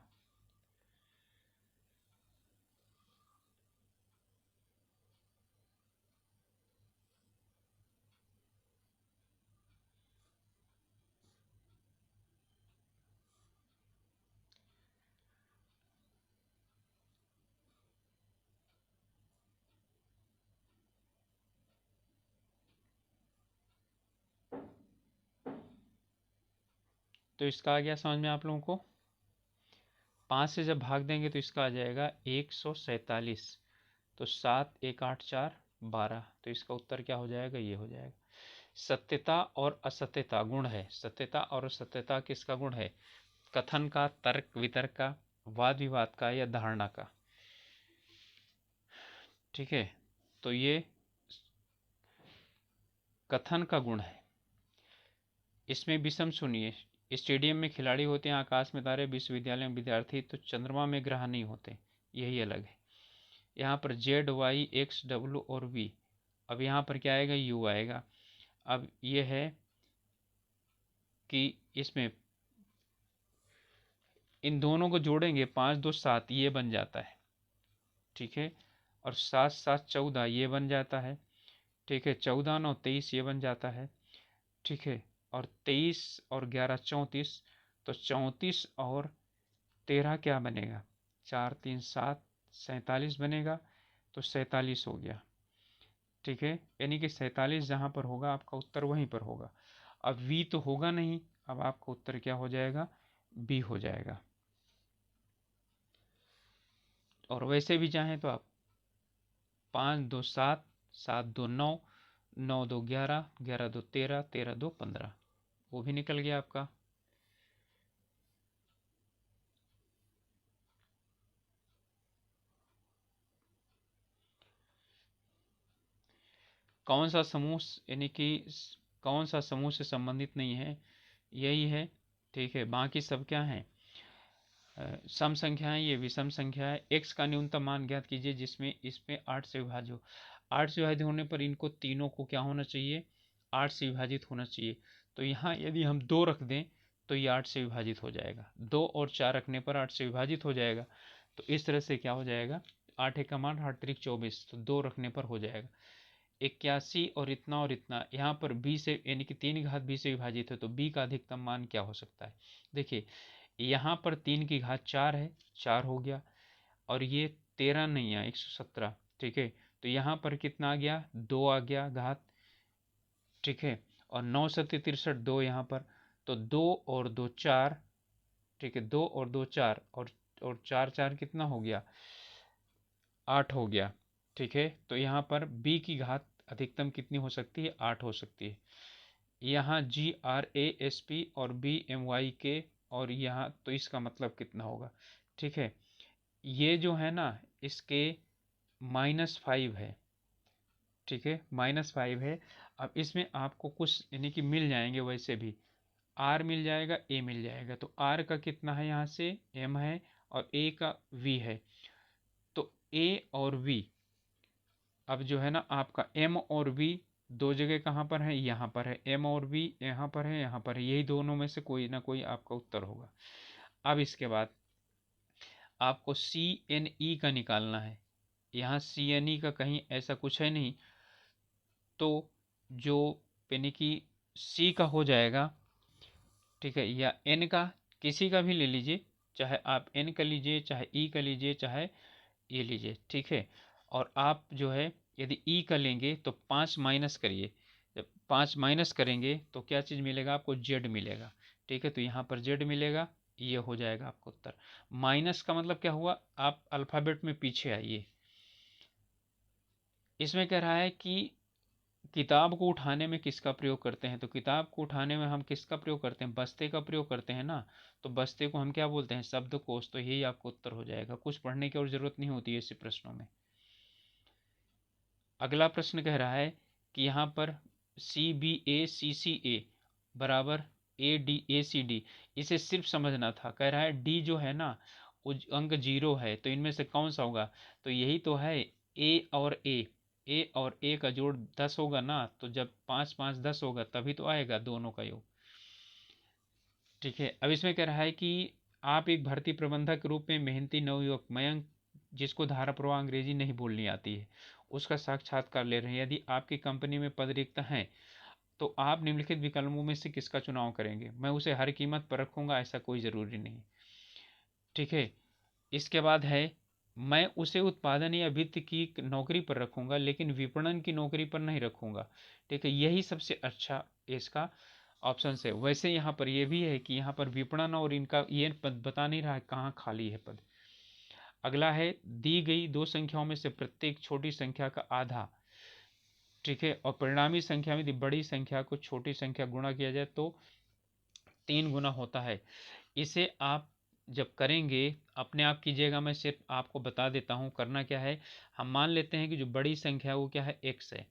तो इसका आ गया समझ में आप लोगों को। 5 से जब भाग देंगे तो इसका आ जाएगा 147, तो 7 1 8 4 12, तो इसका उत्तर क्या हो जाएगा, ये हो जाएगा। सत्यता और असत्यता गुण है। सत्यता और असत्यता किसका गुण है? कथन का, तर्क वितर्क का, वाद विवाद का, या धारणा का। ठीक है, तो ये कथन का गुण है। इसमें विषम सुनिए, स्टेडियम में खिलाड़ी होते हैं, आकाश में तारे, विश्वविद्यालय में विद्यार्थी, तो चंद्रमा में ग्रह नहीं होते, यही अलग है। यहाँ पर जेड वाई एक्स डब्ल्यू और वी, अब यहाँ पर क्या आएगा? यू आएगा। अब ये है कि इसमें इन दोनों को जोड़ेंगे, 5 2 7 ये बन जाता है। ठीक है, और 7 7 14 ये बन जाता है। ठीक है, 14 9 23 ये बन जाता है। ठीक है, और 23 और 11 34, तो 34 और 13 क्या बनेगा? 4 3 7 47 बनेगा, तो 47 हो गया। ठीक है, यानी कि 47 जहाँ पर होगा आपका उत्तर वहीं पर होगा। अब वी तो होगा नहीं, अब आपका उत्तर क्या हो जाएगा? बी हो जाएगा। और वैसे भी चाहें तो आप 5 2 7 7 2 9 9 2 11 11 2 13 13 2 15, वो भी निकल गया आपका। कौन सा समूह, यानी कि कौन सा समूह से संबंधित नहीं है? यही है। ठीक है, बाकी सब क्या है? सम संख्याएं, ये विषम संख्या है। x का न्यूनतम मान ज्ञात कीजिए जिसमें इसमें 8 से विभाज्य हो। 8 से विभाजित होने पर इनको तीनों को क्या होना चाहिए? 8 से विभाजित होना चाहिए। तो यहाँ यदि हम 2 रख दें तो ये 8 से विभाजित हो जाएगा। 2 और 4 रखने पर 8 से विभाजित हो जाएगा। तो इस तरह से क्या हो जाएगा? 8 एक का मान 8 त्रिक 24, तो 2 रखने पर हो जाएगा 81। और इतना यहाँ पर b से, यानी कि 3 की घात b से विभाजित है, तो b का अधिकतम मान क्या हो सकता है? देखिए, यहाँ पर 3 की घात 4 है, 4 हो गया, और ये 13 नहीं है, 117। ठीक है, तो यहाँ पर कितना आ गया? 2 आ गया घात। ठीक है, और 9 सत्य 63, 2 यहाँ पर, तो 2 और 2 4। ठीक है, 2 और 2 4, और 4 4 कितना हो गया? 8 हो गया। ठीक है, तो यहाँ पर b की घात अधिकतम कितनी हो सकती है? 8 हो सकती है। यहाँ GRASP और BMYK, और यहाँ तो इसका मतलब कितना होगा? ठीक है, ये जो है ना, इसके -5 है। ठीक है, -5 है। अब इसमें आपको कुछ यानी कि मिल जाएंगे, वैसे भी R मिल जाएगा, A मिल जाएगा। तो R का कितना है? यहाँ से M है, और A का V है। तो A और V, अब जो है ना आपका M और V दो जगह कहाँ पर है? यहाँ पर है। M और V यहाँ पर है, यहाँ पर है, यही दोनों में से कोई ना कोई आपका उत्तर होगा। अब इसके बाद आपको CNE का निकालना है। यहाँ CNE का कहीं ऐसा कुछ है नहीं, तो जो यानी कि C का हो जाएगा। ठीक है, या N का, किसी का भी ले लीजिए, चाहे आप N का लीजिए, चाहे E का लीजिए, चाहे ये लीजिए। ठीक है, और आप जो है यदि ई का लेंगे तो 5 माइनस करिए। जब 5 माइनस करेंगे तो क्या चीज़ मिलेगा आपको? जेड मिलेगा। ठीक है, तो यहाँ पर जेड मिलेगा, ये हो जाएगा आपको उत्तर। माइनस का मतलब क्या हुआ? आप अल्फ़ाबेट में पीछे आइए। इसमें कह रहा है कि किताब को उठाने में किसका प्रयोग करते हैं? तो किताब को उठाने में हम किसका प्रयोग करते हैं? बस्ते का प्रयोग करते हैं ना। तो बस्ते को हम क्या बोलते हैं? शब्दकोश। तो यही आपको उत्तर हो जाएगा, कुछ पढ़ने की और जरूरत नहीं होती है ऐसे प्रश्नों में। अगला प्रश्न कह रहा है कि यहाँ पर CBA CCA बराबर ADACD, इसे सिर्फ समझना था। कह रहा है डी जो है ना, वो अंक 0 है, तो इनमें से कौन सा होगा? तो यही तो है, ए और ए का जोड़ 10 होगा ना, तो जब 5 5 10 होगा तभी तो आएगा दोनों का योग। ठीक है, अब इसमें कह रहा है कि आप एक भर्ती प्रबंधक के रूप में मेहनती नवयुवक मयंक, जिसको धारा प्रवाह अंग्रेजी नहीं बोलनी आती है, उसका साक्षात्कार ले रहे हैं। यदि आपकी कंपनी में पद रिक्त हैं तो आप निम्नलिखित विकल्पों में से किसका चुनाव करेंगे? मैं उसे हर कीमत पर रखूंगा, ऐसा कोई ज़रूरी नहीं। ठीक है, इसके बाद है, मैं उसे उत्पादन या वित्त की नौकरी पर रखूंगा लेकिन विपणन की नौकरी पर नहीं रखूंगा। ठीक है, यही सबसे अच्छा इसका ऑप्शन है। वैसे यहाँ पर यह भी है कि यहाँ पर विपणन और इनका ये पद बता नहीं रहा है कहाँ खाली है पद। अगला है, दी गई दो संख्याओं में से प्रत्येक छोटी संख्या का आधा ठीक है। और परिणामी संख्या में यदि बड़ी संख्या को छोटी संख्या गुणा किया जाए तो 3 गुना होता है। इसे आप जब करेंगे अपने आप कीजिएगा, मैं सिर्फ आपको बता देता हूँ करना क्या है। हम मान लेते हैं कि जो बड़ी संख्या है वो क्या है, x है।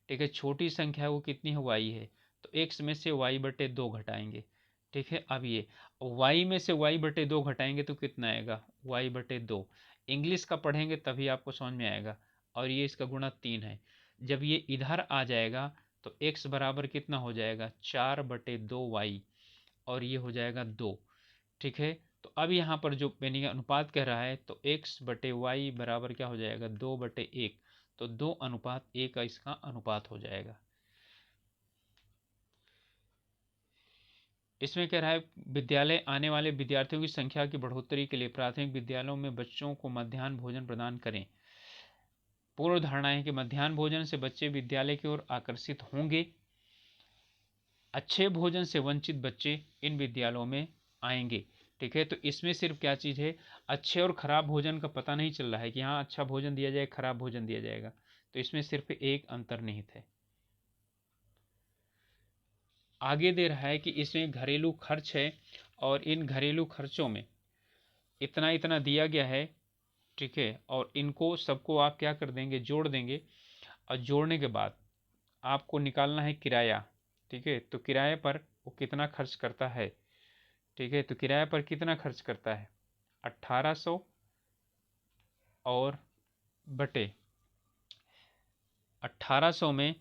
ठीक है। छोटी संख्या है वो कितनी है, y है। तो x में से y/2 घटाएंगे। ठीक है। अब ये y में से y/2 घटाएंगे तो कितना आएगा, y/2। इंग्लिश का पढ़ेंगे तभी आपको समझ में आएगा। और ये इसका गुणा 3 है। जब ये इधर आ जाएगा तो x बराबर कितना हो जाएगा, 4/2y, और ये हो जाएगा 2। ठीक है। तो अब यहाँ पर जो यानी अनुपात कह रहा है तो x/y बराबर क्या हो जाएगा, 2/1। तो 2:1 का इसका अनुपात हो जाएगा। इसमें कह रहा है विद्यालय आने वाले विद्यार्थियों की संख्या की बढ़ोतरी के लिए प्राथमिक विद्यालयों में बच्चों को मध्याह्न भोजन प्रदान करें। पूर्व धारणा है कि मध्याह्न भोजन से बच्चे विद्यालय की ओर आकर्षित होंगे। अच्छे भोजन से वंचित बच्चे इन विद्यालयों में आएंगे। ठीक है। तो इसमें सिर्फ क्या चीज़ है, अच्छे और खराब भोजन का पता नहीं चल रहा है कि हाँ अच्छा भोजन दिया जाए, खराब भोजन दिया जाएगा। तो इसमें सिर्फ एक अंतर्निहित है। आगे दे रहा है कि इसमें घरेलू खर्च है और इन घरेलू खर्चों में इतना इतना दिया गया है। ठीक है। और इनको सबको आप क्या कर देंगे, जोड़ देंगे। और जोड़ने के बाद आपको निकालना है किराया। ठीक है। तो किराए पर वो कितना खर्च करता है। ठीक है। तो किराए पर कितना खर्च करता है, 1800 और बटे 1800 में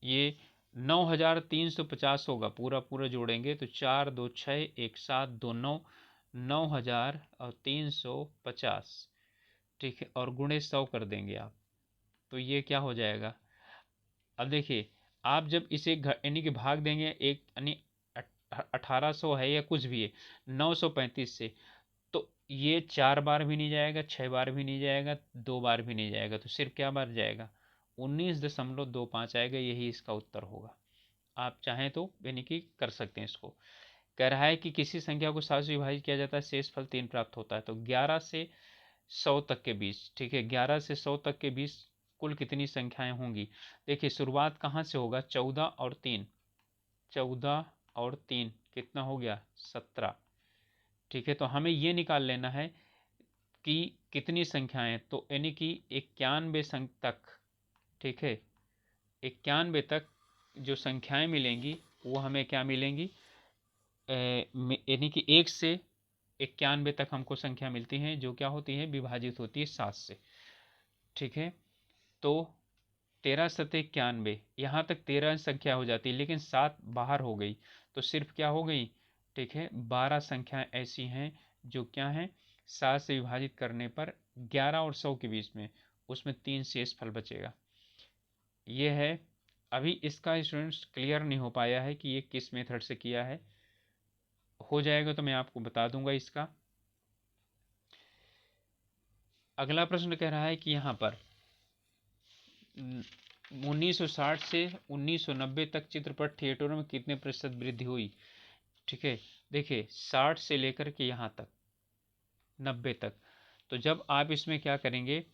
ये 9350 होगा। पूरा पूरा जोड़ेंगे तो 4 2 6 1 7 2 9, 9350। ठीक है। और गुणे 100 कर देंगे आप, तो ये क्या हो जाएगा। अब देखिए, आप जब इसे यानी कि भाग देंगे एक यानी 1800 है या कुछ भी है 935 से, तो ये 4 बार भी नहीं जाएगा, 6 बार भी नहीं जाएगा, 2 बार भी नहीं जाएगा, तो सिर्फ क्या बार जाएगा, 19.25 आएगा। यही इसका उत्तर होगा। आप चाहें तो यानी कि कर सकते हैं इसको। कह रहा है कि किसी संख्या को 7 से विभाजित किया जाता है, शेष फल 3 प्राप्त होता है। तो 11 से 100 तक के बीच, ठीक है, 11 से 100 तक के बीच कुल कितनी संख्याएं होंगी। देखिए शुरुआत कहाँ से होगा, 14 और 3, 14 और 3 कितना हो गया, 17। ठीक है। तो हमें ये निकाल लेना है कि कितनी संख्याएं, तो यानी कि 91 तक। ठीक है। 91 तक जो संख्याएं मिलेंगी वो हमें क्या मिलेंगी, यानी कि 1 से 91 तक हमको संख्या मिलती हैं जो क्या होती है, विभाजित होती है 7 से। ठीक है। तो 13×7=91, यहाँ तक 13 संख्या हो जाती है, लेकिन 7 बाहर हो गई तो सिर्फ क्या हो गई। ठीक है। 12 संख्याएं ऐसी हैं जो क्या हैं, 7 से विभाजित करने पर 11 और 100 के बीच में, उसमें 3 शेष फल बचेगा। ये है। अभी इसका स्टूडेंट्स क्लियर नहीं हो पाया है कि ये किस मेथड से किया है। हो जाएगा तो मैं आपको बता दूंगा इसका। अगला प्रश्न कह रहा है कि यहाँ पर 1960 से 1990 तक चित्रपट थिएटरों में कितने प्रतिशत वृद्धि हुई। ठीक है। देखिए 60 से लेकर के यहाँ तक 90 तक, तो जब आप इसमें क्या करेंगे,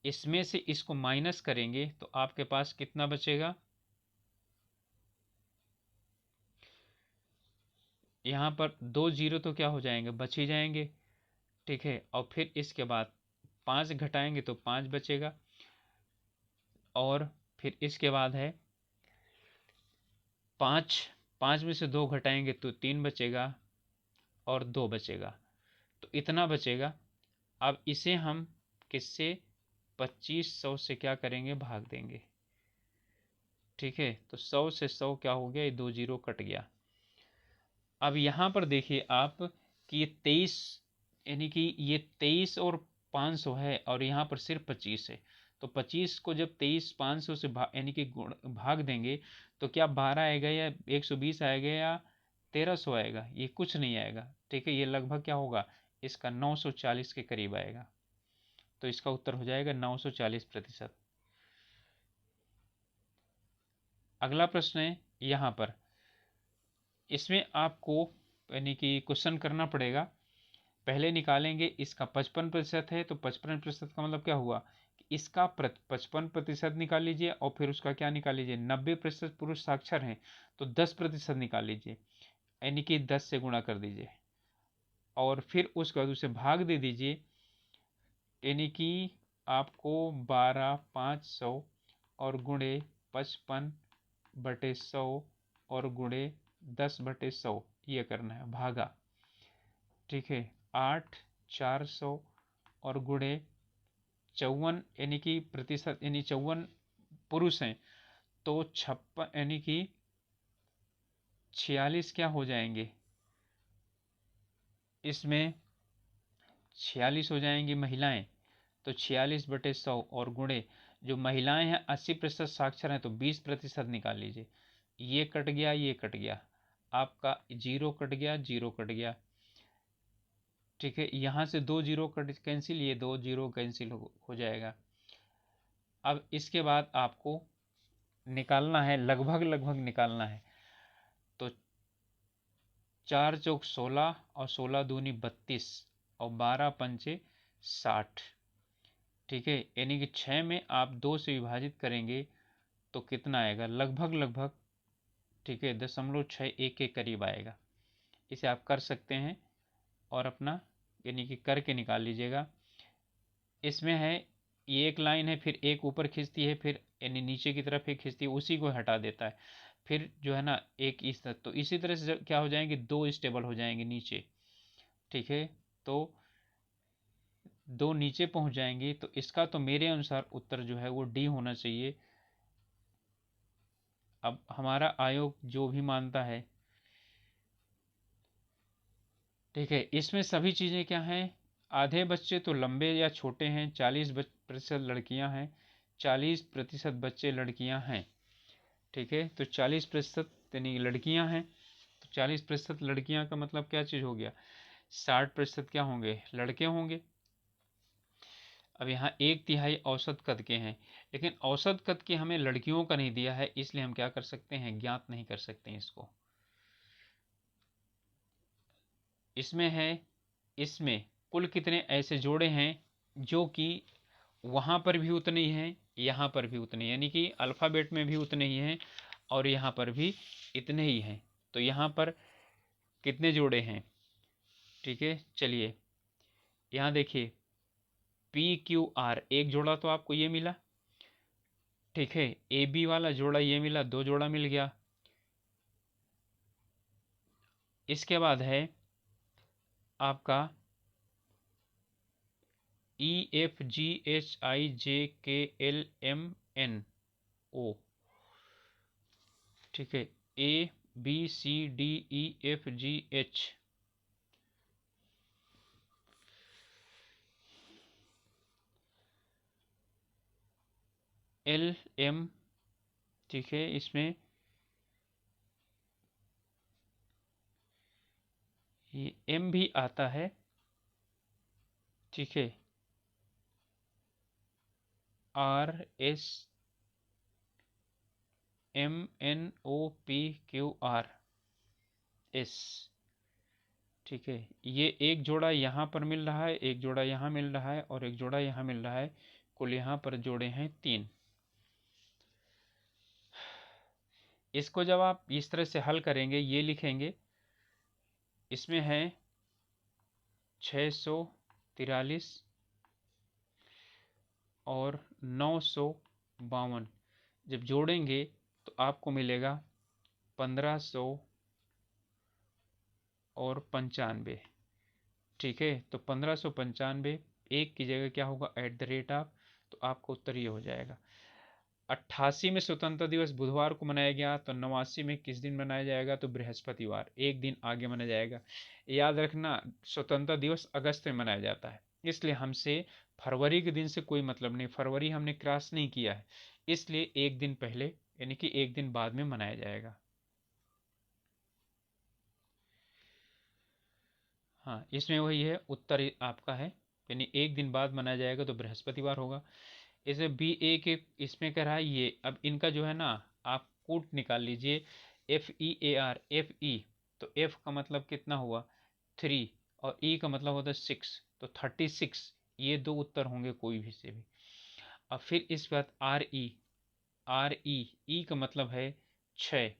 इसमें से इसको माइनस करेंगे तो आपके पास कितना बचेगा, यहाँ पर 2 जीरो तो क्या हो जाएंगे, बच ही जाएंगे। ठीक है। और फिर इसके बाद 5 घटाएंगे तो 5 बचेगा। और फिर इसके बाद है 5, 5 में से 2 घटाएंगे तो 3 बचेगा और 2 बचेगा, तो इतना बचेगा। अब इसे हम किससे, 2500 से क्या करेंगे, भाग देंगे। ठीक है। तो 100 से 100 क्या हो गया, ये 2 जीरो कट गया। अब यहाँ पर देखिए आप कि ये 23, यानी कि ये 23 और 500 है और यहाँ पर सिर्फ 25 है। तो 25 को जब 23 500 से यानी कि भाग देंगे तो क्या 12 आएगा या 120 आएगा या 1300 आएगा, ये कुछ नहीं आएगा। ठीक है। ये लगभग क्या होगा, इसका 940 के करीब आएगा। तो इसका उत्तर हो जाएगा 940%। अगला प्रश्न है यहाँ पर, इसमें आपको यानी कि क्वेश्चन करना पड़ेगा। पहले निकालेंगे, इसका 55% है तो 55% का मतलब क्या हुआ, इसका 55% निकाल लीजिए और फिर उसका क्या निकाल लीजिए, 90% पुरुष साक्षर हैं तो 10% निकाल लीजिए, यानी कि 10 से गुणा कर दीजिए और फिर उसके बाद उसे भाग दे दीजिए, यानी कि आपको 12,500 और गुणे 55/100 और गुणे 10/100 ये करना है भागा, ठीक है। 8,400 और गुणे 54, यानी कि प्रतिशत, यानी 54 पुरुष हैं तो 56, यानी कि 46 क्या हो जाएंगे, इसमें 46 हो जाएंगी महिलाएं, तो 46/100 और गुणे जो महिलाएं हैं 80% साक्षर हैं तो 20% निकाल लीजिए। ये कट गया, ये कट गया, आपका जीरो कट गया, जीरो कट गया, ठीक है। यहाँ से 2 जीरो कट कैंसिल, ये 2 जीरो कैंसिल हो जाएगा। अब इसके बाद आपको निकालना है, लगभग लगभग निकालना है, तो 4 चौक 16 और 16 दूनी 32 और 12 पंचे 60, ठीक है। यानी कि 6 में आप 2 से विभाजित करेंगे तो कितना आएगा, लगभग लगभग, ठीक है, 0.61 के करीब आएगा। इसे आप कर सकते हैं और अपना यानी कि करके निकाल लीजिएगा। इसमें है ये एक लाइन है, फिर एक ऊपर खींचती है, फिर यानी नीचे की तरफ एक खींचती है, उसी को हटा देता है, फिर जो है ना एक इस तरह, तो इसी तरह से क्या हो जाएंगे, 2 स्टेबल हो जाएंगे नीचे, ठीक है। तो 2 नीचे पहुंच जाएंगे, तो इसका तो मेरे अनुसार उत्तर जो है वो डी होना चाहिए। अब हमारा आयोग जो भी मानता है, ठीक है, इसमें सभी चीज़ें क्या हैं, आधे बच्चे तो लंबे या छोटे हैं, 40% लड़कियां हैं, 40% बच्चे लड़कियां हैं, ठीक है। तो 40% यानी लड़कियां हैं, तो 40% लड़कियां का मतलब क्या चीज़ हो गया, 60% क्या होंगे, लड़के होंगे। अब यहाँ 1/3 औसत कद के हैं, लेकिन औसत कद के हमें लड़कियों का नहीं दिया है, इसलिए हम क्या कर सकते हैं, ज्ञात नहीं कर सकते हैं इसको। इसमें है, इसमें कुल कितने ऐसे जोड़े हैं जो कि वहाँ पर भी उतने ही हैं, यहाँ पर भी उतने, यानी कि अल्फ़ाबेट में भी उतने ही हैं और यहाँ पर भी इतने ही हैं। तो यहाँ पर कितने जोड़े हैं, ठीक है, चलिए यहाँ देखिए, PQR एक जोड़ा तो आपको ये मिला, ठीक है। AB वाला जोड़ा ये मिला, 2 जोड़ा मिल गया। इसके बाद है आपका EFGHIJKLMNO, ठीक है, ABCDEFGH, LM, ठीक है। इसमें ये M भी आता है, ठीक है, RSMNOPQRS, ठीक है। ये एक जोड़ा यहाँ पर मिल रहा है, एक जोड़ा यहाँ मिल रहा है और एक जोड़ा यहाँ मिल रहा है, कुल यहाँ पर जोड़े हैं 3। इसको जब आप इस तरह से हल करेंगे, ये लिखेंगे, इसमें है 643 और 952, जब जोड़ेंगे तो आपको मिलेगा 1500 और 95, ठीक है। तो 1595 एक की जगह क्या होगा, @ तो आपको उत्तर ये हो जाएगा। 88 में स्वतंत्रता दिवस बुधवार को मनाया गया, तो 89 में किस दिन मनाया जाएगा, तो बृहस्पतिवार, एक दिन आगे मनाया जाएगा। याद रखना स्वतंत्रता दिवस अगस्त में मनाया जाता है, इसलिए हमसे फरवरी के दिन से कोई मतलब नहीं, फरवरी हमने क्रॉस नहीं किया है, इसलिए एक दिन पहले यानी कि एक दिन बाद में मनाया जाएगा। हाँ, इसमें वही है, उत्तर आपका है, यानी एक दिन बाद मनाया जाएगा तो बृहस्पतिवार होगा। इसे BA के इसमें कह रहा है ये, अब इनका जो है ना आप कूट निकाल लीजिए, FEAR, FE, तो F का मतलब कितना हुआ 3 और E का मतलब होता है 6, तो 36, ये 2 उत्तर होंगे कोई भी से भी। अब फिर इस बात RE का मतलब है 6,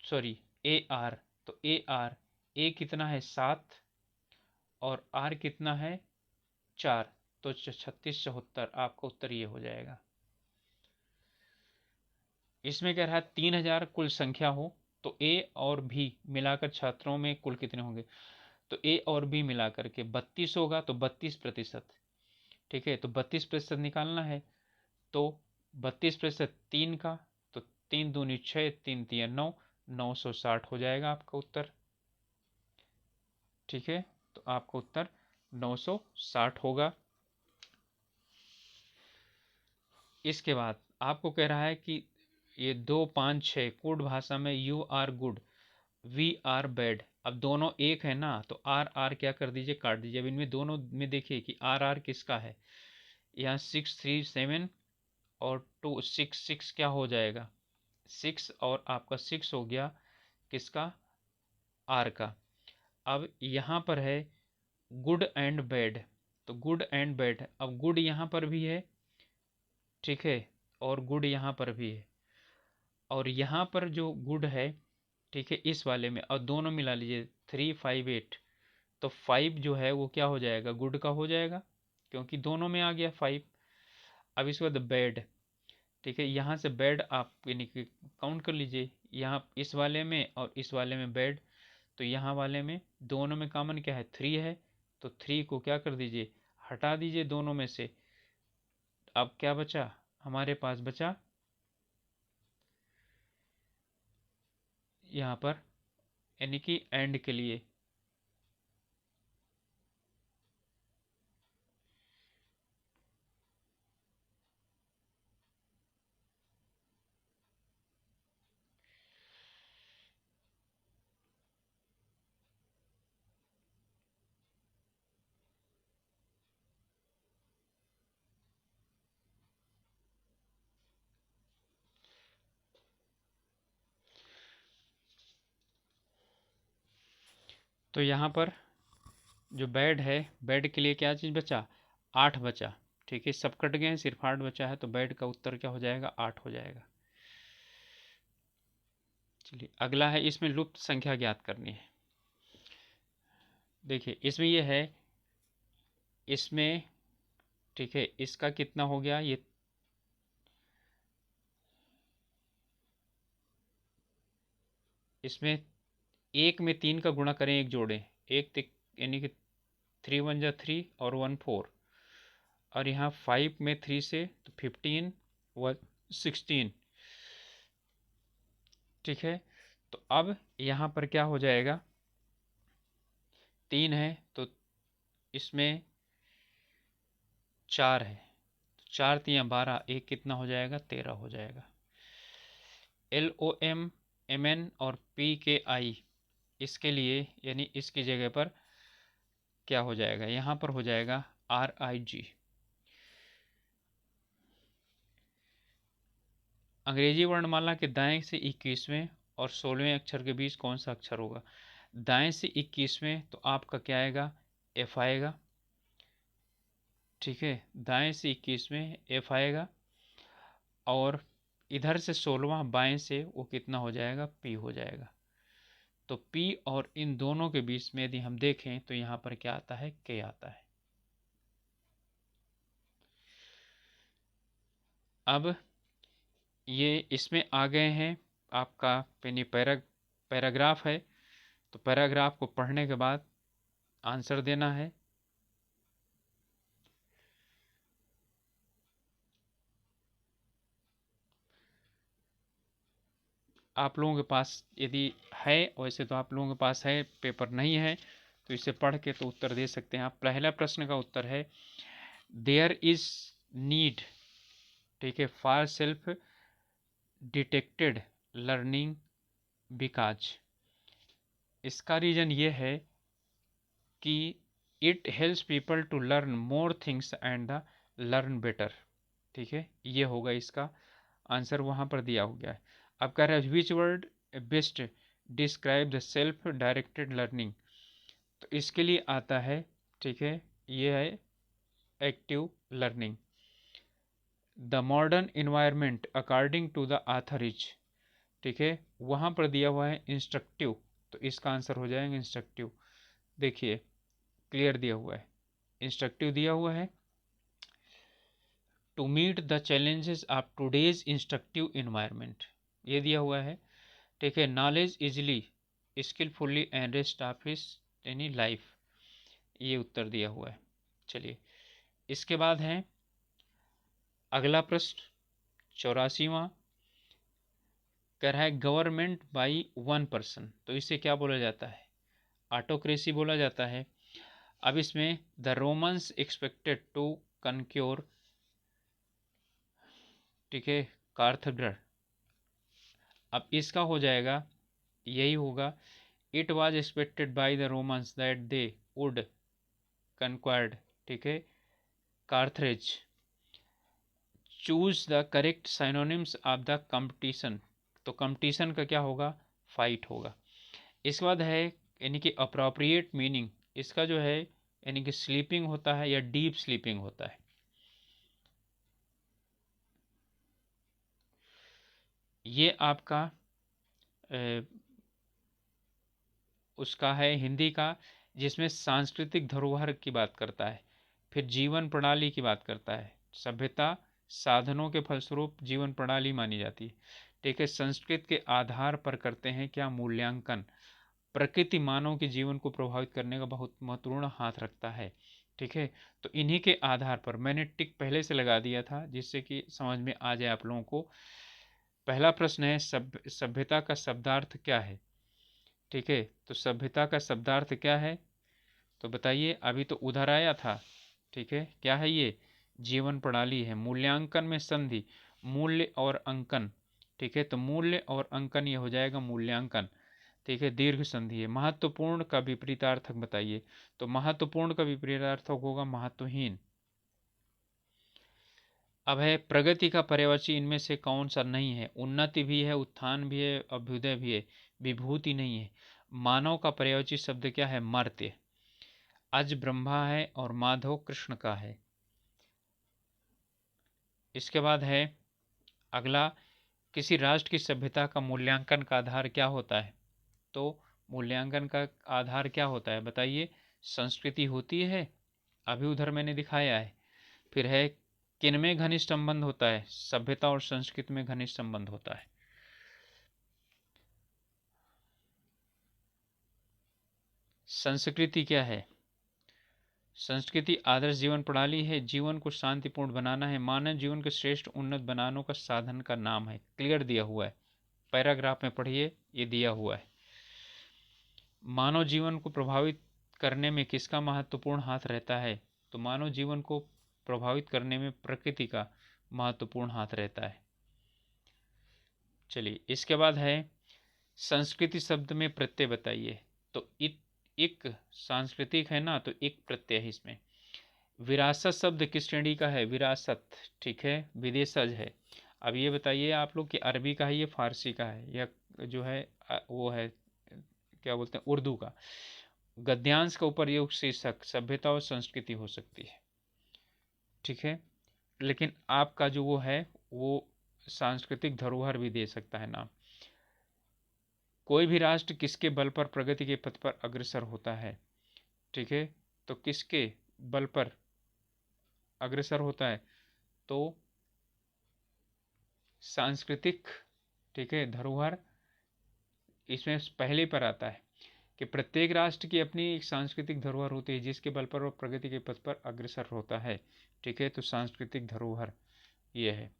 सॉरी AR, तो A कितना है 7 और R कितना है 4, तो 36 74, आपका उत्तर ये हो जाएगा। इसमें कह रहा है 3000 कुल संख्या हो तो A और B मिलाकर छात्रों में कुल कितने होंगे, तो A और B मिलाकर के 32 होगा, तो 32%। ठीक है, तो 32% निकालना है, तो 32% 3 का, तो 3 दूनी 6, 3 तिया 9, 960 हो जाएगा आपका उत्तर। ठीक है, तो आपका उत्तर 960 होगा। इसके बाद आपको कह रहा है कि ये 2 5 6 कोड भाषा में you are good, we are bad. अब दोनों एक है ना, तो आर आर क्या कर दीजिए, काट दीजिए। अब इनमें दोनों में देखिए कि आर आर किसका है, यहाँ 637 और 266 क्या हो जाएगा, 6 और आपका 6 हो गया किसका, आर का। अब यहाँ पर है गुड एंड बैड, तो गुड एंड बैड, अब गुड यहाँ पर भी है, ठीक है, और गुड यहाँ पर भी है, और यहाँ पर जो गुड है, ठीक है, इस वाले में, और दोनों मिला लीजिए 358, तो 5 जो है वो क्या हो जाएगा, गुड का हो जाएगा, क्योंकि दोनों में आ गया 5। अब इसके बाद बेड, ठीक है, यहाँ से बेड आप यानी कि काउंट कर लीजिए, यहाँ इस वाले में और इस वाले में बेड, तो यहाँ वाले में दोनों में कॉमन क्या है, 3 है, तो 3 को क्या कर दीजिए, हटा दीजिए दोनों में से। अब क्या बचा हमारे पास, बचा यहाँ पर यानी कि एंड के लिए, तो यहाँ पर जो बेड है, बेड के लिए क्या चीज़ बचा, 8 बचा। ठीक है, सब कट गए हैं, सिर्फ 8 बचा है, तो बेड का उत्तर क्या हो जाएगा, 8 हो जाएगा। चलिए अगला है, इसमें लुप्त संख्या ज्ञात करनी है। देखिए इसमें ये है, इसमें ठीक है, इसका कितना हो गया, ये इसमें एक में 3 का गुणा करें, एक जोड़ें, एक यानी कि 3 1 जा 3 और 1 4, और यहाँ 5 में 3 से तो 15 व 16। ठीक है, तो अब यहाँ पर क्या हो जाएगा, 3 है तो इसमें 4 है, तो 4 तिया 12, एक कितना हो जाएगा, 13 हो जाएगा। LOMMN और PKI, इसके लिए यानी इसकी जगह पर क्या हो जाएगा, यहाँ पर हो जाएगा RIG। अंग्रेजी वर्णमाला के दाएं से 21वें और 16वें अक्षर के बीच कौन सा अक्षर होगा, दाएं से 21वें तो आपका क्या आएगा, F आएगा। ठीक है, दाएं से 21वें F आएगा, और इधर से 16वां बाएं से वो कितना हो जाएगा, P हो जाएगा। तो P और इन दोनों के बीच में यदि हम देखें तो यहाँ पर क्या आता है, K आता है। अब ये इसमें आ गए हैं आपका यानी पैराग्राफ है, तो पैराग्राफ को पढ़ने के बाद आंसर देना है। आप लोगों के पास यदि है, वैसे तो आप लोगों के पास है, पेपर नहीं है तो इसे पढ़ के तो उत्तर दे सकते हैं आप। पहला प्रश्न का उत्तर है देयर इज नीड, ठीक है, for self detected learning because, इसका रीजन ये है कि it helps people to learn more things and the learn better. ठीक है, ये होगा इसका आंसर, वहाँ पर दिया हो गया है। अब कह रहा है which word best describe the self directed learning, तो इसके लिए आता है, ठीक है, ये है active learning. The modern environment according to the author is, ठीक है, वहाँ पर दिया हुआ है इंस्ट्रक्टिव, तो इसका आंसर हो जाएगा इंस्ट्रक्टिव। देखिए क्लियर दिया हुआ है, इंस्ट्रक्टिव दिया हुआ है। To meet the challenges of today's instructive environment, ये दिया हुआ है, ठीक है। Knowledge easily skilfully and staff is any life, ये उत्तर दिया हुआ है। चलिए इसके बाद है अगला प्रश्न 84वां, कह रहा है गवर्नमेंट बाई वन पर्सन, तो इसे क्या बोला जाता है? ऑटोक्रेसी बोला जाता है। अब इसमें the Romans expected to conquer, ठीक है, कार्थग्रह, अब इसका हो जाएगा, यही होगा, it was expected by the Romans that they would conquered, ठीक है, Carthage. Choose the correct synonyms of the competition, तो कंपटीशन का क्या होगा? फाइट होगा। इसके बाद है यानी कि अप्रोप्रिएट मीनिंग, इसका जो है यानी कि स्लीपिंग होता है या डीप स्लीपिंग होता है। ये आपका उसका है हिंदी का, जिसमें सांस्कृतिक धरोहर की बात करता है, फिर जीवन प्रणाली की बात करता है, सभ्यता साधनों के फलस्वरूप जीवन प्रणाली मानी जाती है, ठीक है। संस्कृत के आधार पर करते हैं क्या? मूल्यांकन। प्रकृति मानव के जीवन को प्रभावित करने का बहुत महत्वपूर्ण हाथ रखता है, ठीक है। तो इन्हीं के आधार पर मैंने टिक पहले से लगा दिया था जिससे कि समझ में आ जाए आप लोगों को। पहला प्रश्न है सभ्यता का शब्दार्थ क्या है, ठीक है। तो सभ्यता का शब्दार्थ क्या है, तो बताइए, अभी तो उधर आया था, ठीक है। क्या है ये? जीवन प्रणाली है। मूल्यांकन में संधि मूल्य और अंकन, ठीक है, तो मूल्य और अंकन ये हो जाएगा मूल्यांकन, ठीक है, दीर्घ संधि है। महत्वपूर्ण का विपरीतार्थक बताइए, तो महत्वपूर्ण का विपरीतार्थक होगा महत्वहीन। अब है प्रगति का पर्यायवाची इनमें से कौन सा नहीं है? उन्नति भी है, उत्थान भी है, अभ्युदय भी है, विभूति नहीं है। मानव का पर्यायवाची शब्द क्या है? मर्त्य। अज ब्रह्मा है और माधव कृष्ण का है। इसके बाद है अगला, किसी राष्ट्र की सभ्यता का मूल्यांकन का आधार क्या होता है? तो मूल्यांकन का आधार क्या होता है बताइए? संस्कृति होती है, अभी उधर मैंने दिखाया है। फिर है किनमें घनिष्ठ संबंध होता है? सभ्यता और संस्कृति में घनिष्ठ संबंध होता है। संस्कृति क्या है? संस्कृति आदर्श जीवन प्रणाली है, जीवन को शांतिपूर्ण बनाना है, मानव जीवन को श्रेष्ठ उन्नत बनाने का साधन का नाम है। क्लियर दिया हुआ है, पैराग्राफ में पढ़िए, ये दिया हुआ है। मानव जीवन को प्रभावित करने में किसका महत्वपूर्ण हाथ रहता है? तो मानव जीवन को प्रभावित करने में प्रकृति का महत्वपूर्ण हाथ रहता है। चलिए इसके बाद है संस्कृति शब्द में प्रत्यय बताइए, तो एक सांस्कृतिक है ना, तो एक प्रत्यय है इसमें। विरासत शब्द किस श्रेणी का है? विरासत, ठीक है, विदेशज है। अब ये बताइए आप लोग कि अरबी का है ये फारसी का है, या जो है वो है क्या बोलते हैं उर्दू का। गद्यांश का उपयोग शीर्षक सभ्यता और संस्कृति हो सकती है, ठीक है, लेकिन आपका जो वो है वो सांस्कृतिक धरोहर भी दे सकता है नाम। कोई भी राष्ट्र किसके बल पर प्रगति के पथ पर अग्रसर होता है? ठीक है, तो किसके बल पर अग्रसर होता है? तो सांस्कृतिक, ठीक है, धरोहर इसमें पहले पर आता है कि प्रत्येक राष्ट्र की अपनी एक सांस्कृतिक धरोहर होती है जिसके बल पर वह प्रगति के पथ पर अग्रसर होता है, ठीक है। तो सांस्कृतिक धरोहर ये है,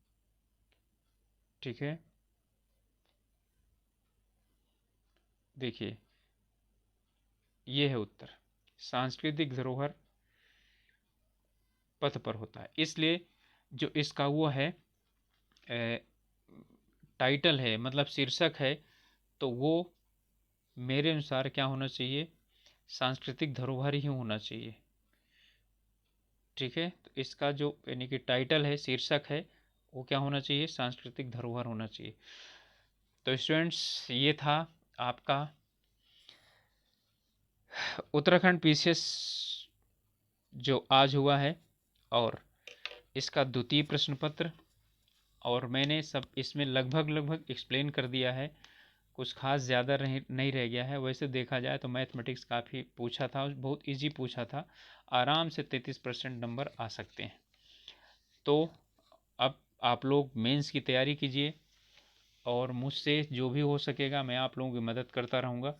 ठीक है। देखिए ये है उत्तर, सांस्कृतिक धरोहर पथ पर होता है। इसलिए जो इसका वो है टाइटल है, मतलब शीर्षक है, तो वो मेरे अनुसार क्या होना चाहिए? सांस्कृतिक धरोहर ही होना चाहिए, ठीक है। तो इसका जो यानी कि टाइटल है, शीर्षक है, वो क्या होना चाहिए? सांस्कृतिक धरोहर होना चाहिए। तो स्टूडेंट्स ये था आपका उत्तराखंड पीसीएस जो आज हुआ है, और इसका द्वितीय प्रश्न पत्र, और मैंने सब इसमें लगभग एक्सप्लेन कर दिया है, कुछ खास ज़्यादा नहीं रह गया है। वैसे देखा जाए तो मैथमेटिक्स काफ़ी पूछा था, बहुत इजी पूछा था, आराम से 33% नंबर आ सकते हैं। तो अब आप लोग मेंस की तैयारी कीजिए, और मुझसे जो भी हो सकेगा मैं आप लोगों की मदद करता रहूँगा।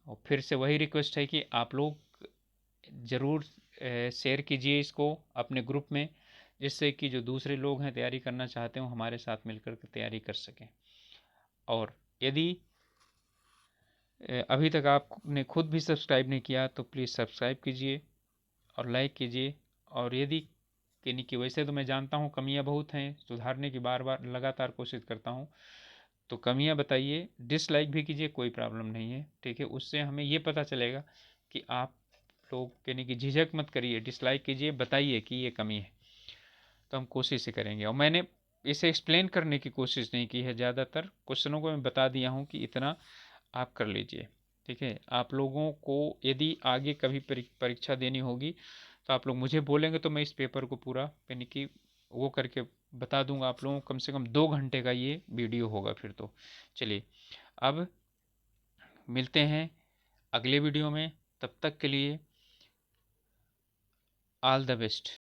और फिर से वही रिक्वेस्ट है कि आप लोग ज़रूर शेयर कीजिए इसको अपने ग्रुप में, जिससे कि जो दूसरे लोग हैं तैयारी करना चाहते हो हमारे साथ मिलकर के तैयारी कर सकें। और यदि अभी तक आपने खुद भी सब्सक्राइब नहीं किया तो प्लीज़ सब्सक्राइब कीजिए और लाइक कीजिए। और यदि यानी कि वैसे तो मैं जानता हूँ कमियाँ बहुत हैं, सुधारने की बार बार लगातार कोशिश करता हूँ, तो कमियाँ बताइए, डिसलाइक भी कीजिए, कोई प्रॉब्लम नहीं है, ठीक है। उससे हमें ये पता चलेगा कि आप लोग यानी कि झिझक मत करिए, डिसलाइक कीजिए, बताइए कि ये कमी है, तो हम कोशिश से करेंगे। और मैंने इसे एक्सप्लेन करने की कोशिश नहीं की है, ज़्यादातर क्वेश्चनों को मैं बता दिया हूँ कि इतना आप कर लीजिए, ठीक है। आप लोगों को यदि आगे कभी परीक्षा देनी होगी तो आप लोग मुझे बोलेंगे, तो मैं इस पेपर को पूरा यानी कि वो करके बता दूंगा आप लोगों को। कम से कम 2 घंटे का ये वीडियो होगा फिर तो। चलिए, अब मिलते हैं अगले वीडियो में, तब तक के लिए ऑल द बेस्ट।